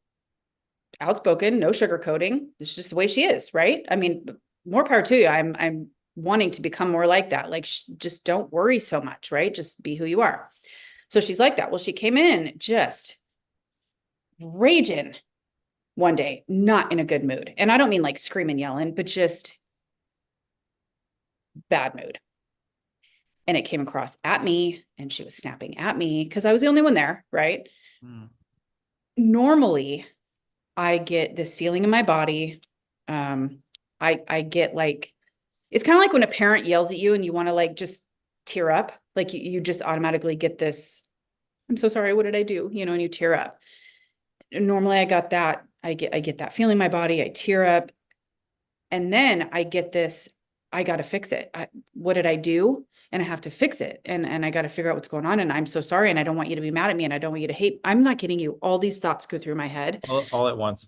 outspoken, no sugarcoating. It's just the way she is, right? I mean, more power to you. I'm wanting to become more like that. Like, just don't worry so much, right? Just be who you are. So she's like that. Well, she came in just raging one day, not in a good mood. And I don't mean like screaming, yelling, but just bad mood. And it came across at me and she was snapping at me because I was the only one there, right? Normally, I get this feeling in my body. I get like, it's kind of like when a parent yells at you and you want to like just tear up, like you just automatically get this, I'm so sorry, what did I do? You know, and you tear up. Normally I got that, I get that feeling in my body, I tear up. And then I get this, I got to fix it. What did I do? And I have to fix it. And I got to figure out what's going on. And I'm so sorry. And I don't want you to be mad at me. And I don't want you to hate. I'm not kidding you. All these thoughts go through my head All at once.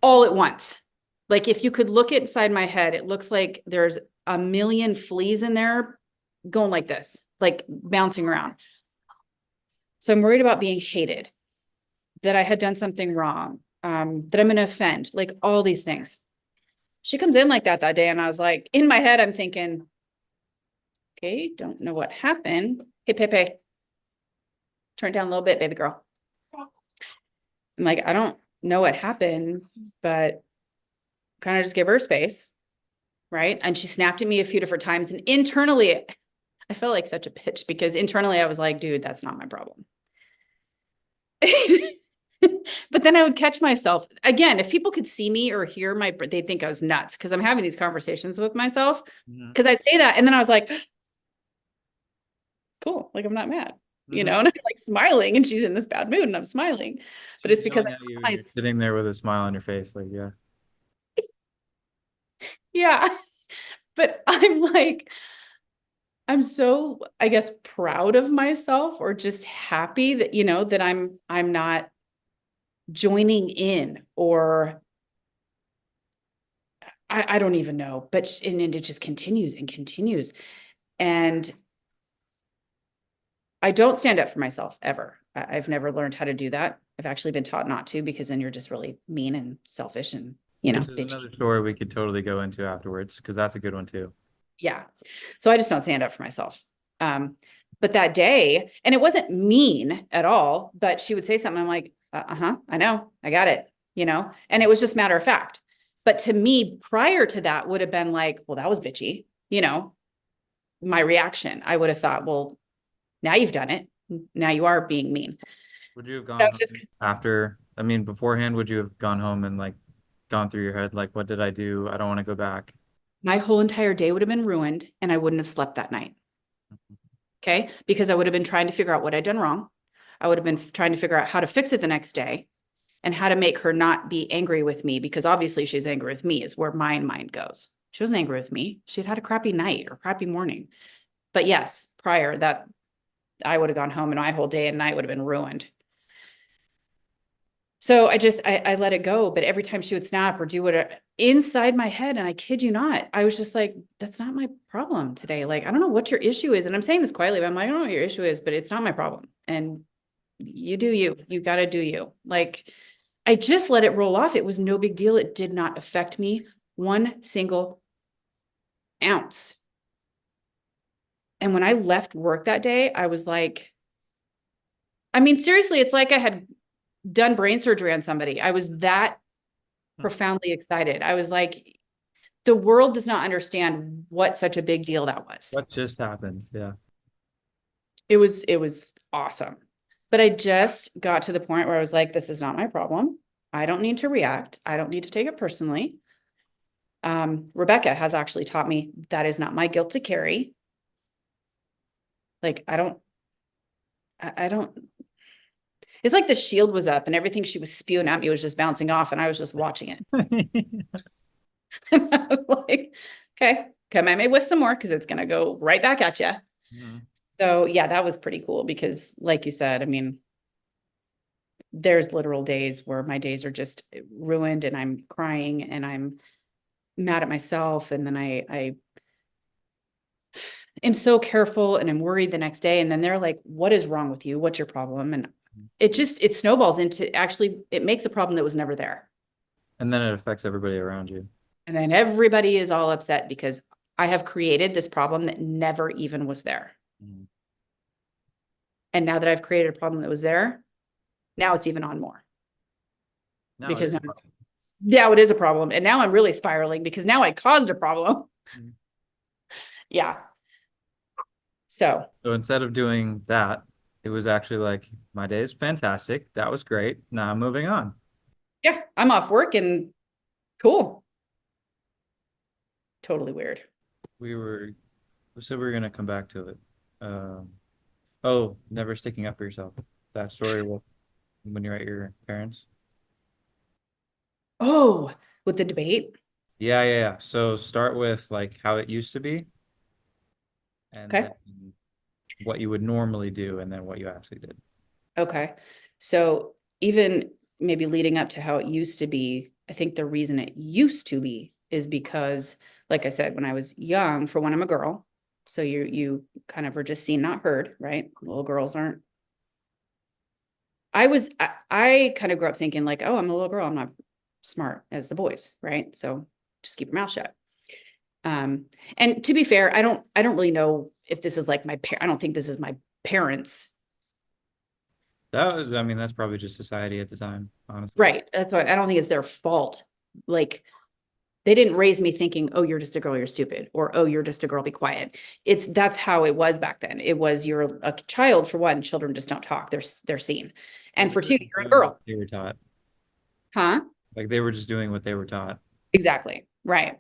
all at once. Like if you could look inside my head, it looks like there's a million fleas in there going like this, like bouncing around. So I'm worried about being hated, that I had done something wrong, that I'm going to offend, like all these things. She comes in like that day. And I was like, in my head, I'm thinking, okay, don't know what happened. Hey, Pepe, turn it down a little bit, baby girl. I'm like, I don't know what happened, but kind of just give her space. Right. And she snapped at me a few different times. And internally, I felt like such a bitch because internally I was like, dude, that's not my problem. But then I would catch myself again, if people could see me or hear they'd think I was nuts because I'm having these conversations with myself. Because I'd say that. And then I was like, cool, like I'm not mad, you know, and I'm like smiling and she's in this bad mood and I'm smiling. But it's because you're sitting there with a smile on your face, like, yeah. Yeah. But I'm like, I'm so, I guess, proud of myself or just happy that, you know, that I'm not joining in or I don't even know, but and it just continues and continues. And I don't stand up for myself ever. I've never learned how to do that. I've actually been taught not to, because then you're just really mean and selfish and, Which is bitchy. another story we could totally go into afterwards, because that's a good one too. Yeah. So I just don't stand up for myself. But that day, and it wasn't mean at all, but she would say something. I'm like, uh-huh, I know, I got it, and it was just matter of fact. But to me, prior to that would have been like, well, that was bitchy, my reaction. I would have thought, well, now you've done it. Now you are being mean. Would you have That gone was just home after, I mean, beforehand, would you have gone home and like gone through your head, like, what did I do? I don't want to go back. my whole entire day would have been ruined, and I wouldn't have slept that night. Okay. Because I would have been trying to figure out what I'd done wrong. I would have been trying to figure out how to fix it the next day and how to make her not be angry with me, because obviously she's angry with me is where my mind goes. She wasn't angry with me. She'd had a crappy night or crappy morning. But yes, prior that, I would have gone home and my whole day and night would have been ruined. So I let it go. But every time she would snap or do whatever inside my head, and I kid you not, I was just like, that's not my problem today. Like, I don't know what your issue is. And I'm saying this quietly, but I'm like, I don't know what your issue is, but it's not my problem. And you do you got to do you. Like, I just let it roll off. It was no big deal. It did not affect me one single ounce. And when I left work that day, I was like, I mean, seriously, it's like I had done brain surgery on somebody. I was that profoundly excited. I was like, the world does not understand what such a big deal that was. What just happened? Yeah. It was awesome. But I just got to the point where I was like, this is not my problem. I don't need to react. I don't need to take it personally. Rebecca has actually taught me that is not my guilt to carry. Like, I don't, it's like the shield was up and everything she was spewing at me was just bouncing off, and I was just watching it. And I was like, okay, come at me with some more, because it's going to go right back at you. Mhm. So yeah, that was pretty cool, because like you said, I mean, there's literal days where my days are just ruined and I'm crying and I'm mad at myself. And then I am so careful and I'm worried the next day. And then they're like, what is wrong with you? What's your problem? And it snowballs into, actually, it makes a problem that was never there. And then it affects everybody around you. And then everybody is all upset because I have created this problem that never even was there. Mhm. And now that I've created a problem that was there, now it's even on more. Now it Because is a now, problem. yeah, it is a problem. And now I'm really spiraling because now I caused a problem. Mhm. Yeah. So So instead of doing that, it was actually like, my day is fantastic. That was great. Now I'm moving on. yeah, I'm off work and cool. Totally weird. We were, we said we were gonna come back to it. Oh, never sticking up for yourself. That story with when you're at your parents. Oh, with the debate. Yeah, yeah, yeah. So start with like how it used to be, and Okay. then what you would normally do, and then what you actually did. Okay. So even maybe leading up to how it used to be, I think the reason it used to be is because, like I said, when I was young, for when I'm a girl, so you kind of are just seen, not heard, right? Little girls aren't. I kind of grew up thinking like, oh, I'm a little girl, I'm not smart as the boys, right? So just keep your mouth shut. And to be fair, I don't really know if this is like I don't think this is my parents. That was, I mean, that's probably just society at the time, honestly. Right. That's why I don't think it's their fault. Like, they didn't raise me thinking, oh, you're just a girl, you're stupid, or oh, you're just a girl, be quiet. That's how it was back then. It was, you're a child, for one, children just don't talk. They're seen. And Like for they were two, just you're a doing what girl. they were taught. Huh? Like they were just doing what they were taught. Exactly. Right.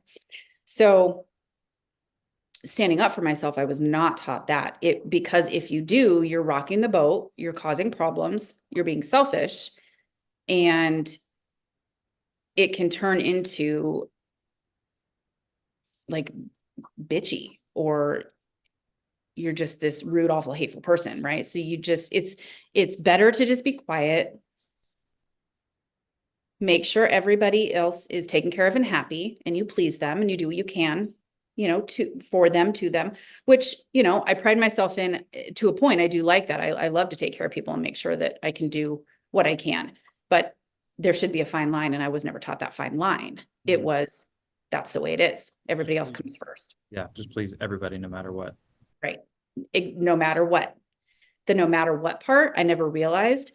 So standing up for myself, I was not taught that. Because if you do, you're rocking the boat, you're causing problems, you're being selfish, and it can turn into like bitchy, or you're just this rude, awful, hateful person, right? So it's better to just be quiet, make sure everybody else is taken care of and happy, and you please them and you do what you can, you know, for them, to them, which, you know, I pride myself in to a point. I do like that. I love to take care of people and make sure that I can do what I can, but there should be a fine line. And I was never taught that fine line. It Mhm. was, that's the way it is. Everybody else please. comes first, Yeah, just please everybody, no matter what. right? No matter what. The no matter what part, I never realized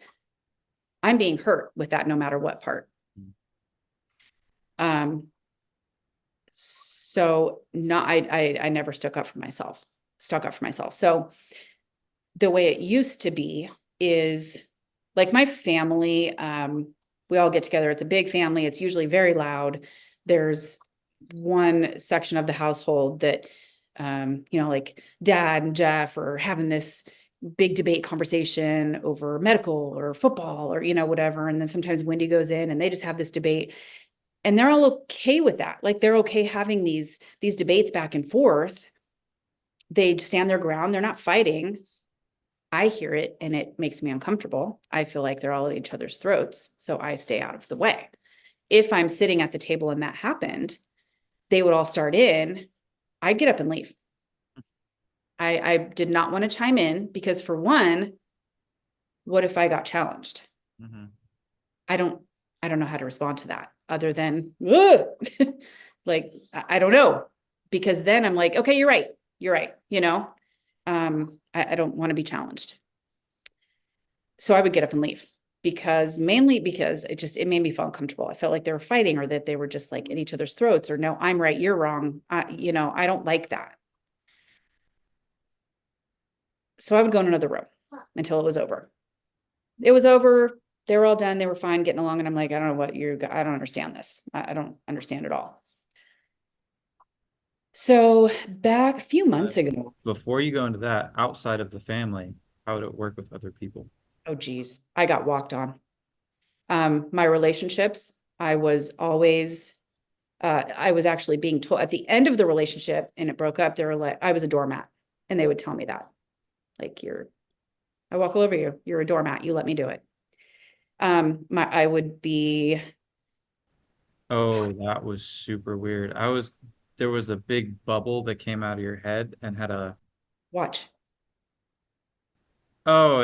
I'm being hurt with that no matter what part. So not, I never stuck up for myself. So the way it used to be is like my family, we all get together. It's a big family. It's usually very loud. There's one section of the household that, you know, like Dad and Jeff are having this big debate conversation over medical or football or, you know, whatever. And then sometimes Wendy goes in and they just have this debate. And they're all okay with that. Like they're okay having these debates back and forth. They stand their ground. They're not fighting. I hear it and it makes me uncomfortable. I feel like they're all at each other's throats. So I stay out of the way. If I'm sitting at the table and that happened, they would all start in. I'd get up and leave. I did not want to chime in because, for one, what if I got challenged? Mhm. I don't know how to respond to that other than like, I don't know, because then I'm like, okay, you're right. You know, I don't want to be challenged. So I would get up and leave mainly because it made me feel uncomfortable. I felt like they were fighting or that they were just like at each other's throats or no, I'm right, you're wrong. You know, I don't like that. So I would go in another room until it was over. It was over. They were all done. They were fine getting along. And I'm like, I don't know what I don't understand this. I don't understand at all. So back a few months ago, Before you go into that, outside of the family, how would it work with other people? oh geez, I got walked on. My relationships, I was always, I was actually being told at the end of the relationship and it broke up, they were like, I was a doormat. And they would tell me that, like, I walk all over you. You're a doormat. You let me do it. I would be, Oh, that was super weird. There was a big bubble that came out of your head and had a, watch. oh,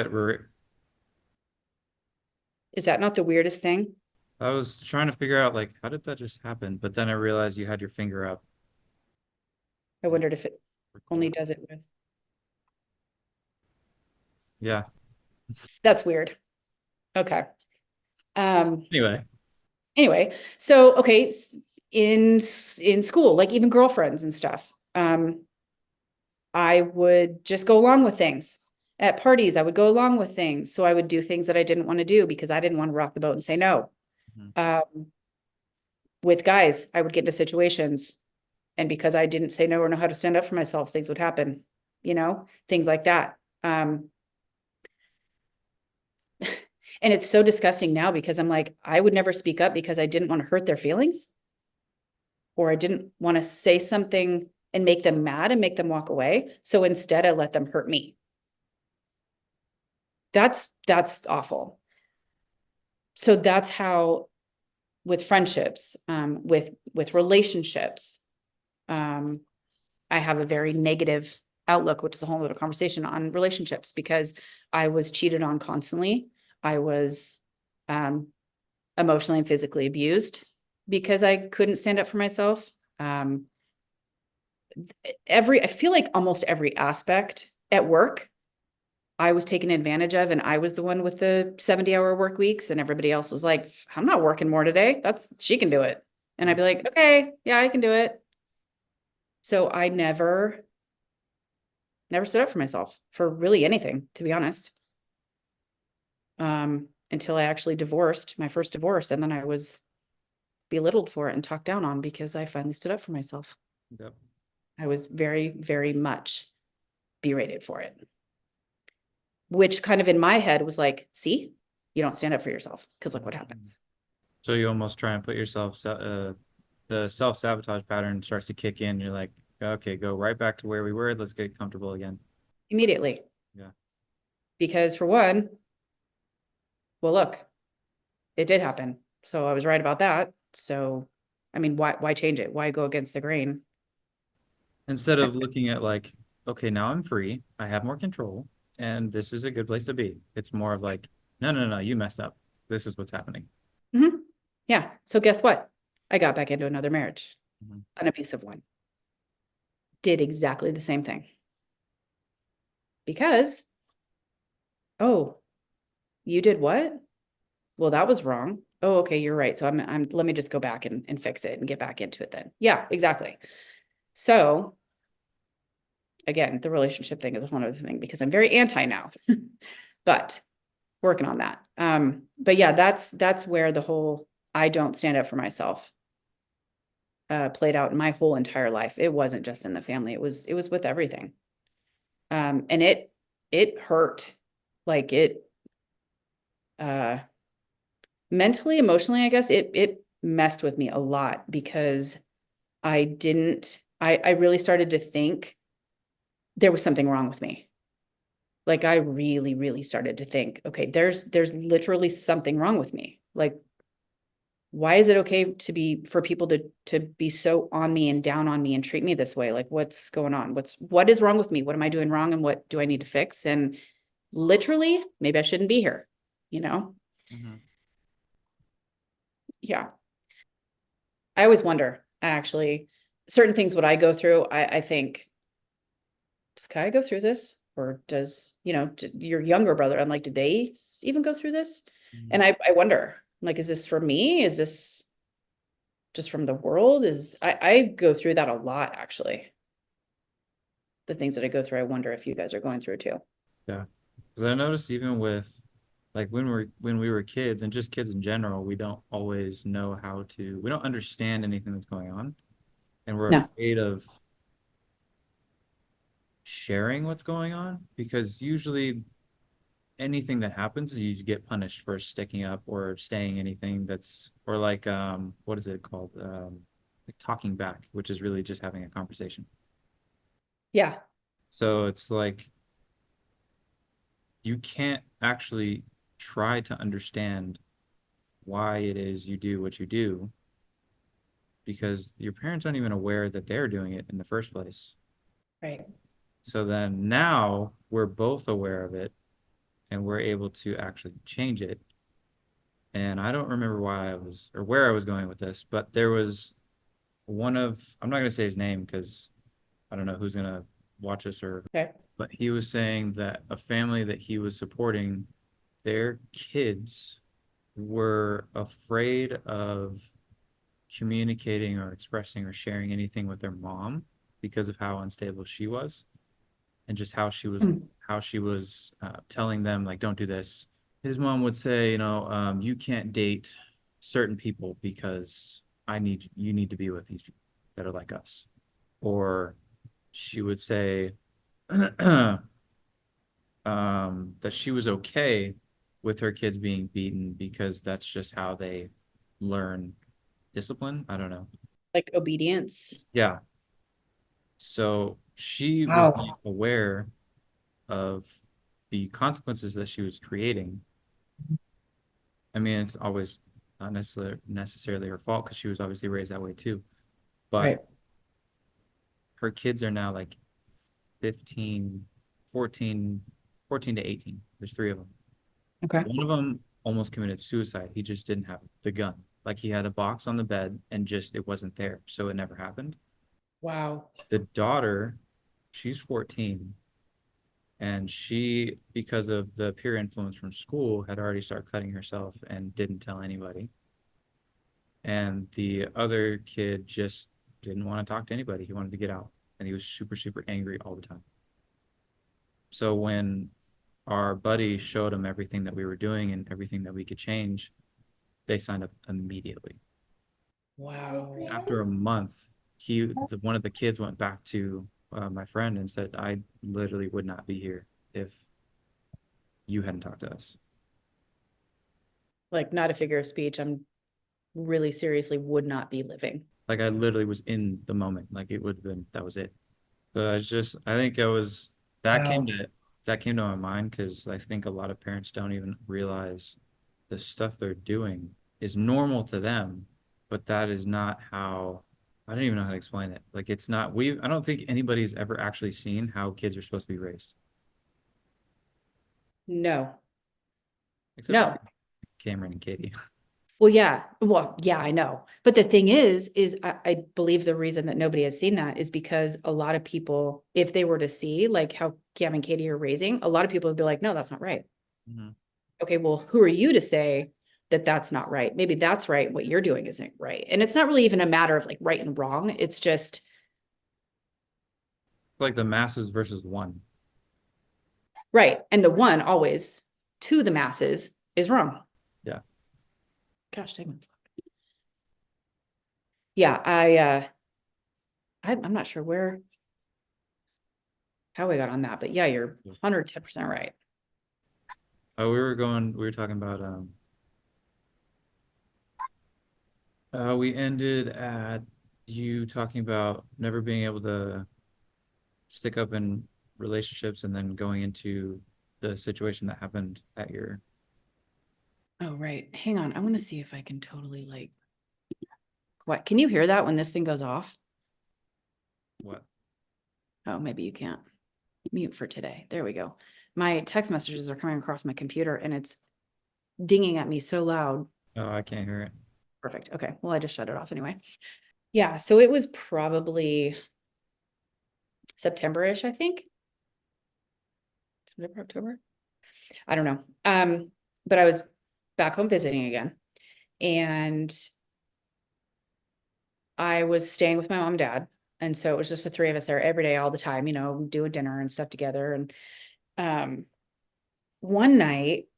Is that not the weirdest thing? I was trying to figure out, like, how did that just happen? But then I realized you had your finger up. I wondered if it only Record. does it with, Yeah. that's weird. Okay. Um, Anyway. anyway, so, okay. In school, like even girlfriends and stuff, I would just go along with things. At parties, I would go along with things. So I would do things that I didn't want to do because I didn't want to rock the boat and say no. Mhm. With guys, I would get into situations, and because I didn't say no or know how to stand up for myself, things would happen, you know, things like that. And it's so disgusting now because I'm like, I would never speak up because I didn't want to hurt their feelings, or I didn't want to say something and make them mad and make them walk away. So instead, I let them hurt me. That's awful. So that's how, with friendships, with relationships, I have a very negative outlook, which is a whole other conversation on relationships, because I was cheated on constantly. I was emotionally and physically abused because I couldn't stand up for myself. I feel like almost every aspect at work, I was taken advantage of, and I was the one with the 70-hour work weeks, and everybody else was like, I'm not working more today. She can do it. And I'd be like, okay, yeah, I can do it. So I never stood up for myself for really anything, to be honest. Until I actually divorced, my first divorce, and then I was belittled for it and talked down on because I finally stood up for myself. Yep. I was very, very much berated for it, which kind of in my head was like, see, you don't stand up for yourself because look what happens. So you almost try and put yourself, the self-sabotage pattern starts to kick in. You're like, okay, go right back to where we were. Let's get comfortable again. Immediately. Yeah. Because for one, well, look, it did happen. So I was right about that. So, I mean, why change it? Why go against the grain? Instead of looking at like, okay, now I'm free, I have more control, and this is a good place to be. It's more of like, no, no, no, you messed up. This is what's happening. Mhm. Yeah. So guess what? I got back into another marriage, Mhm. an abusive one. Did exactly the same thing. Because, oh, you did what? Well, that was wrong. Oh, okay, you're right. So let me just go back and fix it and get back into it then. Yeah, exactly. So again, the relationship thing is a whole other thing because I'm very anti now, but working on that. But yeah, that's where the whole I don't stand up for myself played out in my whole entire life. It wasn't just in the family. It was with everything. And it hurt. Like it uh mentally, emotionally, I guess it messed with me a lot because I really started to think there was something wrong with me. Like I really, really started to think, okay, there's literally something wrong with me. Like, why is it okay to be for people to be so on me and down on me and treat me this way? Like, what's going on? What is wrong with me? What am I doing wrong? And what do I need to fix? And literally, maybe I shouldn't be here, you know? Mhm. Yeah. I always wonder, actually, certain things what I go through, I think, does Kai go through this? Or does, your younger brother, I'm like, did they even go through this? And Mhm. I wonder, like, is this for me? Is this just from the world? I go through that a lot, actually. The things that I go through, I wonder if you guys are going through too. Yeah. Because I noticed even with like when we were kids and just kids in general, we don't always know how to, we don't understand anything that's going on. And we're No, afraid of sharing what's going on because usually anything that happens, you get punished for sticking up or saying anything that's, or like, what is it called? Like talking back, which is really just having a conversation. yeah, So it's like you can't actually try to understand why it is you do what you do because your parents aren't even aware that they're doing it in the first place. right. So then now we're both aware of it and we're able to actually change it. And I don't remember why I was or where I was going with this, but there was one of, I'm not going to say his name because I don't know who's going to watch this or, Okay. but he was saying that a family that he was supporting, their kids were afraid of communicating or expressing or sharing anything with their mom because of how unstable she was and just Mm. how she was telling them like don't do this. His mom would say, you can't date certain people because you need to be with these people that are like us. Or she would say that she was okay with her kids being beaten because that's just how they learn discipline. I don't know. Like obedience. Yeah. So she was Wow. not aware of the consequences that she was creating. I mean, it's always not necessarily her fault because she was obviously raised that way too. But Right. her kids are now like 15, 14, 14 to 18. There's three of them. Okay. One of them almost committed suicide. He just didn't have the gun. Like he had a box on the bed and just it wasn't there. So it never happened. Wow. The daughter, she's 14 and she, because of the peer influence from school, had already started cutting herself and didn't tell anybody. And the other kid just didn't want to talk to anybody. He wanted to get out. And he was super, super angry all the time. So when our buddy showed him everything that we were doing and everything that we could change, they signed up immediately. Wow. After a month, one of the kids went back to my friend and said, I literally would not be here if you hadn't talked to us. Like not a figure of speech. I'm really seriously would not be living. Like I literally was in the moment. Like it would have been, that was it. But it's just, I think I was, that came Wow. to, that came to my mind because I think a lot of parents don't even realize the stuff they're doing is normal to them, but that is not how, I don't even know how to explain it. Like it's not, I don't think anybody's ever actually seen how kids are supposed to be raised, No, except for no. Cameron and Katie. Well, yeah. Well, yeah, I know. But the thing is I believe the reason that nobody has seen that is because a lot of people, if they were to see like how Cam and Katie are raising, a lot of people would be like, no, that's not right. Mhm. Okay, well, who are you to say that that's not right? Maybe that's right. What you're doing isn't right. And it's not really even a matter of like right and wrong. It's just Like the masses versus one. right. And the one always to the masses is wrong. Yeah. Gosh, dang it. Yeah, I'm not sure how we got on that, but yeah, you're 110% right. Oh, we were talking about, we ended at you talking about never being able to stick up in relationships and then going into the situation that happened at your, Oh, right. Hang on. I want to see if I can totally like, what? Can you hear that when this thing goes off? what? Oh, maybe you can't. Mute for today. There we go. My text messages are coming across my computer and it's dinging at me so loud. Oh, I can't hear it. Perfect. Okay. Well, I just shut it off anyway. Yeah. So it was probably September-ish, I think. September, October. I don't know. But I was back home visiting again. And I was staying with my mom and dad. And so it was just the three of us there every day, all the time, do a dinner and stuff together. And one night,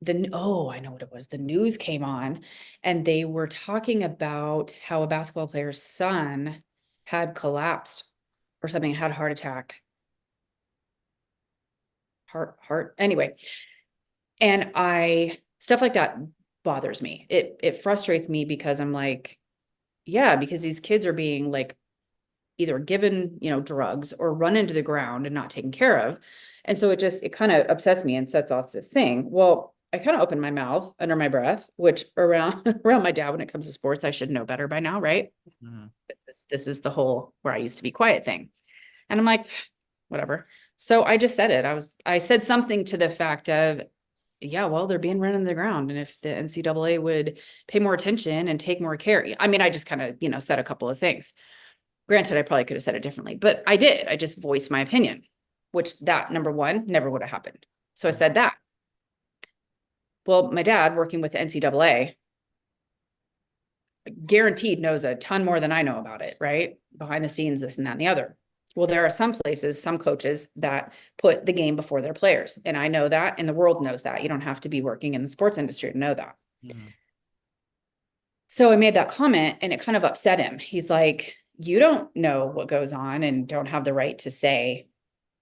I know what it was. The news came on and they were talking about how a basketball player's son had collapsed or something, had a heart attack. Anyway. And stuff like that bothers me. It frustrates me because I'm like, yeah, because these kids are being like either given, drugs or run into the ground and not taken care of. And so it kind of upsets me and sets off this thing. Well, I kind of opened my mouth under my breath, which around around my dad when it comes to sports, I should know better by now, right? Mhm. This is the whole where I used to be quiet thing. And I'm like, whatever. So I just said it. I said something to the fact of, yeah, well, they're being run into the ground. And if the NCAA would pay more attention and take more care, I mean, I just kind of, said a couple of things. Granted, I probably could have said it differently, but I did. I just voiced my opinion, which that number one never would have happened. So I said that. Well, my dad working with the NCAA guaranteed knows a ton more than I know about it, right? Behind the scenes, this and that and the other. Well, there are some places, some coaches that put the game before their players. And I know that, and the world knows that. You don't have to be working in the sports industry to know that. Mhm. So I made that comment and it kind of upset him. He's like, you don't know what goes on and don't have the right to say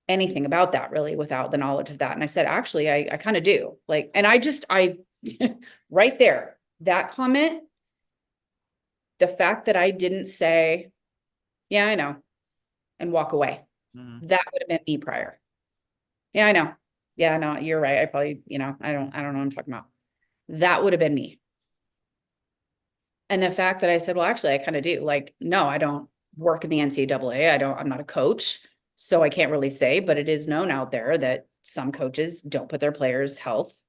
anything about that really without the knowledge of that. And I said, actually, I kind of do. Like, and I right there, that comment, the fact that I didn't say, yeah, I know, and walk away. Mhm. That would have been me prior. Yeah, I know. Yeah, no, you're right. I probably, I don't know what I'm talking about. That would have been me. And the fact that I said, well, actually, I kind of do. Like, no, I don't work in the NCAA. I'm not a coach. So I can't really say, but it is known out there that some coaches don't put their players' health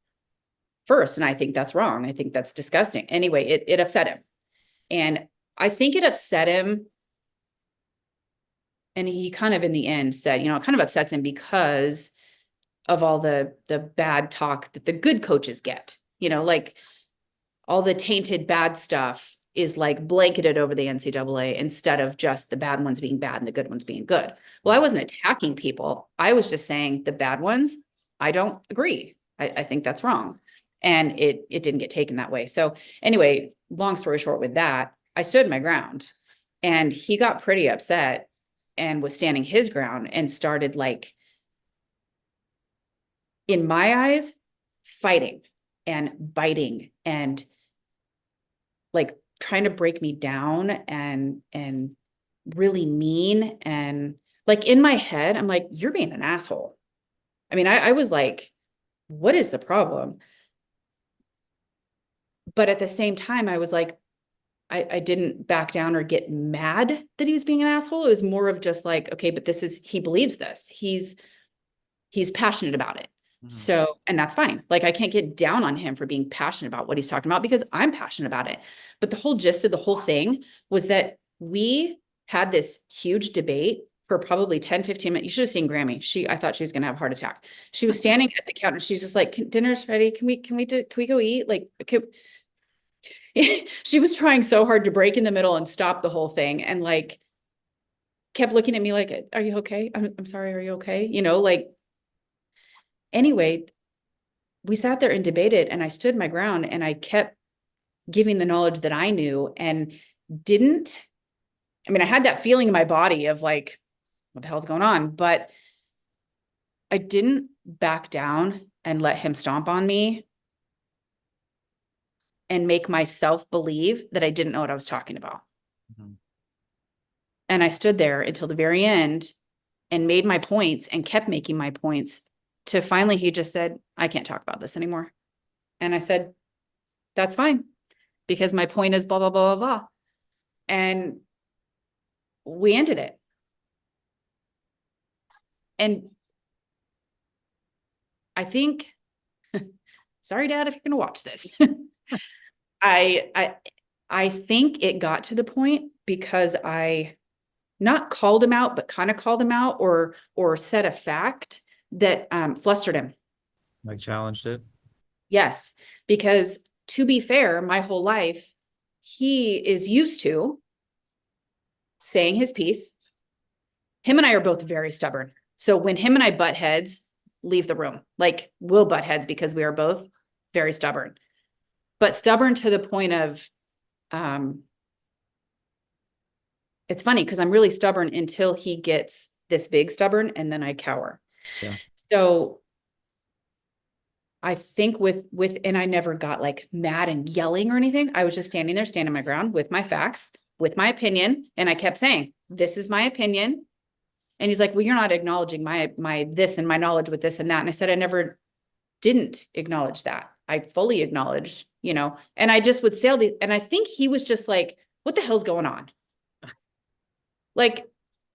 first. And I think that's wrong. I think that's disgusting. Anyway, it upset him. And I think it upset him. And he kind of in the end said, it kind of upsets him because of all the bad talk that the good coaches get, like all the tainted bad stuff is like blanketed over the NCAA instead of just the bad ones being bad and the good ones being good. Well, I wasn't attacking people. I was just saying the bad ones, I don't agree. I think that's wrong. And it didn't get taken that way. So anyway, long story short with that, I stood my ground and he got pretty upset and was standing his ground and started like, in my eyes, fighting and biting and like trying to break me down and really mean. And like in my head, I'm like, you're being an asshole. I mean, I was like, what is the problem? But at the same time, I was like, I didn't back down or get mad that he was being an asshole. It was more of just like, okay, but he believes this. He's passionate about it. Mhm. So, and that's fine. Like, I can't get down on him for being passionate about what he's talking about because I'm passionate about it. But the whole gist of the whole thing was that we had this huge debate for probably 10, 15 minutes. You should have seen Grammy. I thought she was going to have a heart attack. She was standing at the counter. She's just like, dinner's ready. Can we go eat? Like, she was trying so hard to break in the middle and stop the whole thing. And like, kept looking at me like, are you okay? I'm sorry. Are you okay? Like, anyway, we sat there and debated, and I stood my ground, and I kept giving the knowledge that I knew, and didn't, I mean, I had that feeling in my body of like, what the hell's going on? But I didn't back down and let him stomp on me and make myself believe that I didn't know what I was talking about. Mhm. And I stood there until the very end and made my points and kept making my points, to finally he just said, I can't talk about this anymore. And I said, that's fine, because my point is blah, blah, blah, blah, blah. And we ended it. And I think, sorry, Dad, if you're going to watch this, I, I, I think it got to the point because I not called him out, but kind of called him out, or said a fact that flustered him. Like challenged it. Yes, because to be fair, my whole life, he is used to saying his piece. Him and I are both very stubborn. So when him and I butt heads, leave the room. Like, we'll butt heads because we are both very stubborn. But stubborn to the point of, it's funny because I'm really stubborn until he gets this big stubborn, and then I cower. Yeah. So I think and I never got like mad and yelling or anything. I was just standing there, standing my ground with my facts, with my opinion. And I kept saying, this is my opinion. And he's like, well, you're not acknowledging my this and my knowledge with this and that. And I said, I never didn't acknowledge that. I fully acknowledged, and I just would and I think he was just like, what the hell's going on? Like,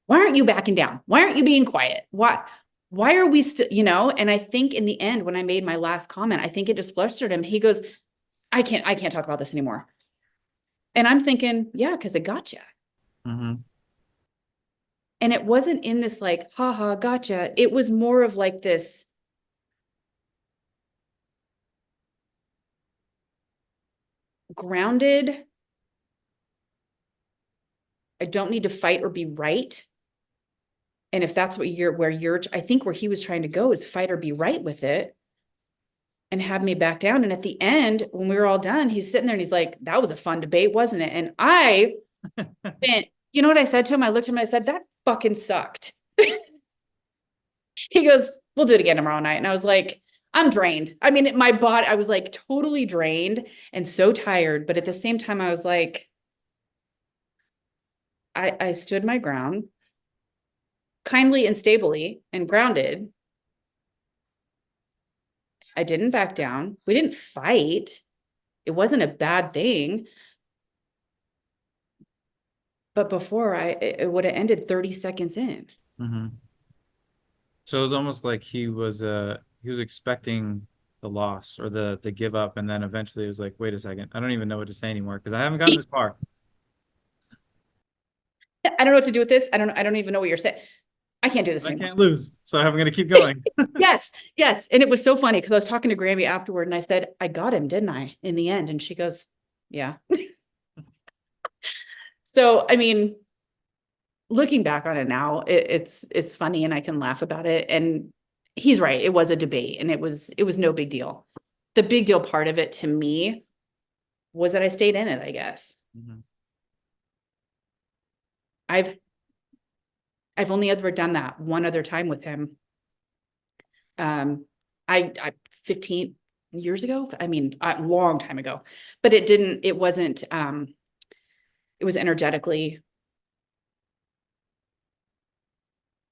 why aren't you backing down? Why aren't you being quiet? Why are we still, And I think in the end, when I made my last comment, I think it just flustered him. He goes, I can't talk about this anymore. And I'm thinking, yeah, because it got you. Mm-hmm. And it wasn't in this like, haha, gotcha. It was more of like this grounded. I don't need to fight or be right. And if that's what I think where he was trying to go is fight or be right with it and have me back down. And at the end, when we were all done, he's sitting there and he's like, that was a fun debate, wasn't it? And I went, you know what I said to him? I looked at him and I said, that fucking sucked. He goes, we'll do it again tomorrow night. And I was like, I'm drained. I mean, my body, I was like totally drained and so tired. But at the same time, I was like, I stood my ground kindly and stably and grounded. I didn't back down. We didn't fight. It wasn't a bad thing. But before it would have ended 30 seconds in. Mm-hmm. So it was almost like he was expecting the loss or the give up, and then eventually it was like, wait a second, I don't even know what to say anymore because I haven't gotten this far. I don't know what to do with this. I don't even know what you're saying. I can't do this I anymore. can't lose, so I'm going to keep going. Yes, yes. And it was so funny because I was talking to Grammy afterward and I said, I got him, didn't I, in the end? And she goes, yeah. So, I mean, looking back on it now, it's funny and I can laugh about it. And he's right. It was a debate and it was no big deal. The big deal part of it to me was that I stayed in it, I guess. Mm-hmm. I've only ever done that one other time with him. I 15 years ago, I mean, a long time ago, but it wasn't, it was energetically,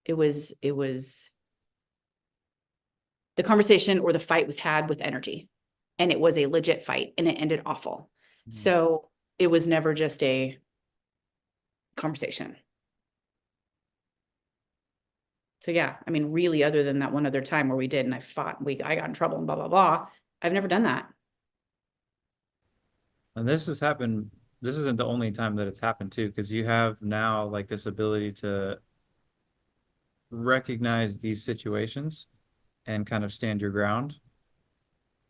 it was the conversation or the fight was had with energy. and it was a legit fight and it ended awful. Mhm. So it was never just a conversation. So yeah, I mean, really, other than that one other time where we did and I fought, I got in trouble and blah, blah, blah. I've never done that. And this has happened, this isn't the only time that it's happened too, because you have now like this ability to recognize these situations and kind of stand your ground.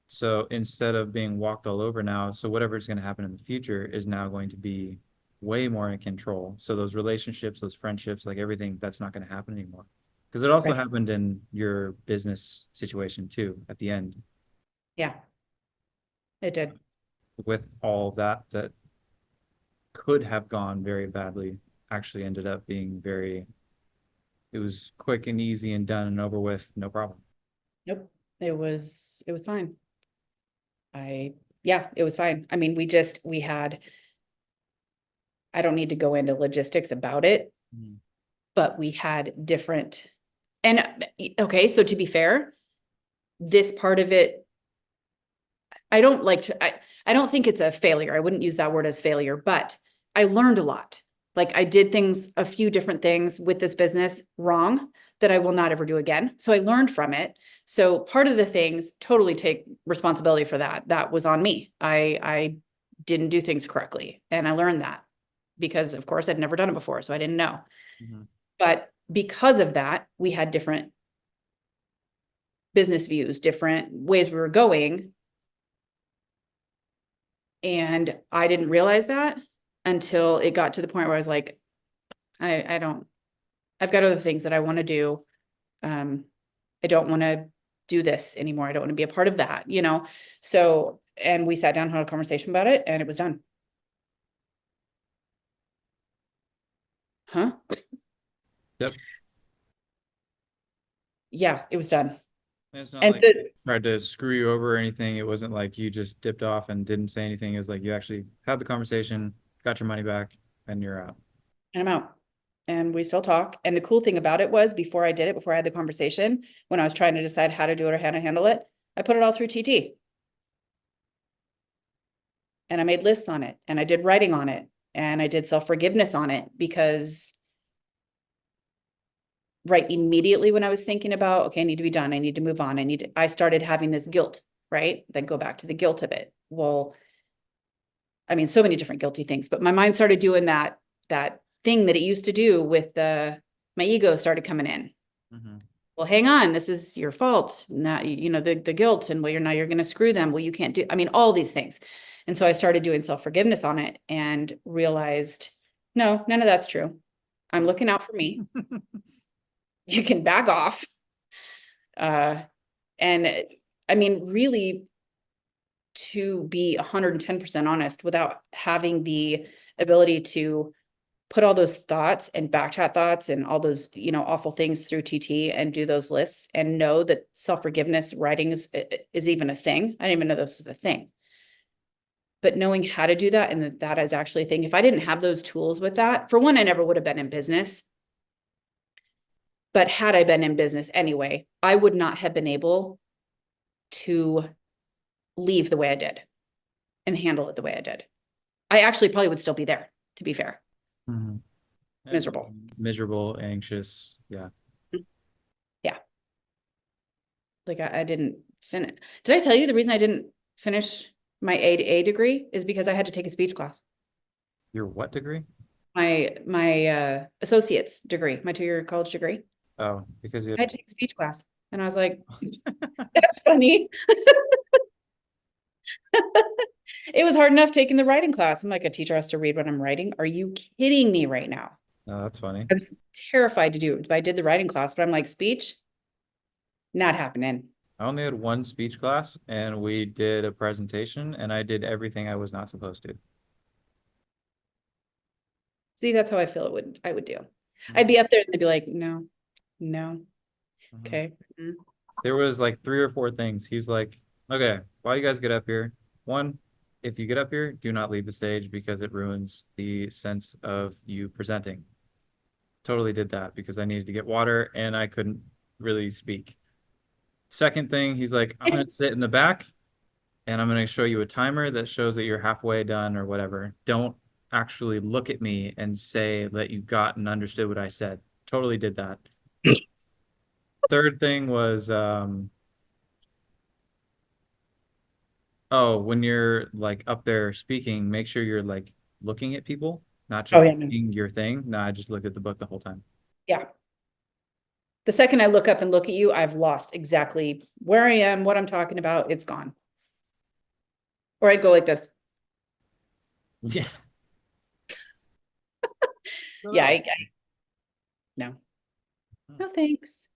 So instead of being walked all over now, so whatever is going to happen in the future is now going to be way more in control. So those relationships, those friendships, like everything, that's not going to happen anymore. Because it also Right. happened in your business situation too, at the end, Yeah, it did. with all of that that could have gone very badly, actually ended up being very, it was quick and easy and done and over with, no problem. Nope. It was fine. Yeah, it was fine. I mean, we had, I don't need to go into logistics about it, but we had different, and okay, so to be fair, this part of it, I don't think it's a failure. I wouldn't use that word as failure, but I learned a lot. Like I did a few different things with this business wrong that I will not ever do again. So I learned from it. So part of the things, totally take responsibility for that. That was on me. I didn't do things correctly. And I learned that because of course I'd never done it before. So I didn't know. Mhm. But because of that, we had different business views, different ways we were going. And I didn't realize that until it got to the point where I was like, I don't, I've got other things that I want to do. I don't want to do this anymore. I don't want to be a part of that, you know? So, and we sat down, had a conversation about it, and it was done. Huh? Yep. Yeah, it was done. And it's not And like the, they tried to screw you over or anything. It wasn't like you just dipped off and didn't say anything. It was like you actually had the conversation, got your money back, and you're out. and I'm out. And we still talk. And the cool thing about it was before I did it, before I had the conversation, when I was trying to decide how to do it or how to handle it, I put it all through TT. And I made lists on it and I did writing on it and I did self-forgiveness on it because right immediately when I was thinking about, okay, I need to be done. I need to move on. I started having this guilt, right? Then go back to the guilt of it. Well, I mean, so many different guilty things, but my mind started doing that thing that it used to do with my ego started coming in. Mm-hmm. Well, hang on, this is your fault. Now, the guilt and well, you're going to screw them. Well, you can't do, I mean, all these things. And so I started doing self-forgiveness on it and realized, no, none of that's true. I'm looking out for me. You can back off. And I mean, really to be 110% honest without having the ability to put all those thoughts and back chat thoughts and all those, awful things through TT and do those lists and know that self-forgiveness writing is even a thing. I didn't even know this was a thing. But knowing how to do that and that is actually a thing. If I didn't have those tools with that, for one, I never would have been in business. But had I been in business anyway, I would not have been able to leave the way I did and handle it the way I did. I actually probably would still be there, to be fair. Mm-hmm. Miserable. Miserable, anxious. Yeah. Yeah. Like I didn't finish. Did I tell you the reason I didn't finish my A degree is because I had to take a speech class. Your what degree? My associate's degree, my 2-year college degree. Oh, because you I had to take a speech class. And I was like, that's funny. It was hard enough taking the writing class. I'm like, a teacher has to read what I'm writing. Are you kidding me right now? Oh, that's funny. I was terrified to do it. I did the writing class, but I'm like, speech, not happening. I only had one speech class and we did a presentation and I did everything I was not supposed to. See, that's how I feel I would do. I'd be up there and they'd be like, no, no, Mhm. okay. There was like 3 or 4 things. He's like, okay, while you guys get up here, one, if you get up here, do not leave the stage because it ruins the sense of you presenting. Totally did that because I needed to get water and I couldn't really speak. Second thing, he's like, I'm gonna sit in the back and I'm going to show you a timer that shows that you're halfway done or whatever. Don't actually look at me and say that you got and understood what I said. Totally did that. Third thing was, oh, when you're like up there speaking, make sure you're like looking at people, not Oh, just yeah, no. reading your thing. No, I just looked at the book the whole time. Yeah. The second I look up and look at you, I've lost exactly where I am, what I'm talking about. It's gone. Or I'd go like this. Yeah. Yeah, no. No, thanks.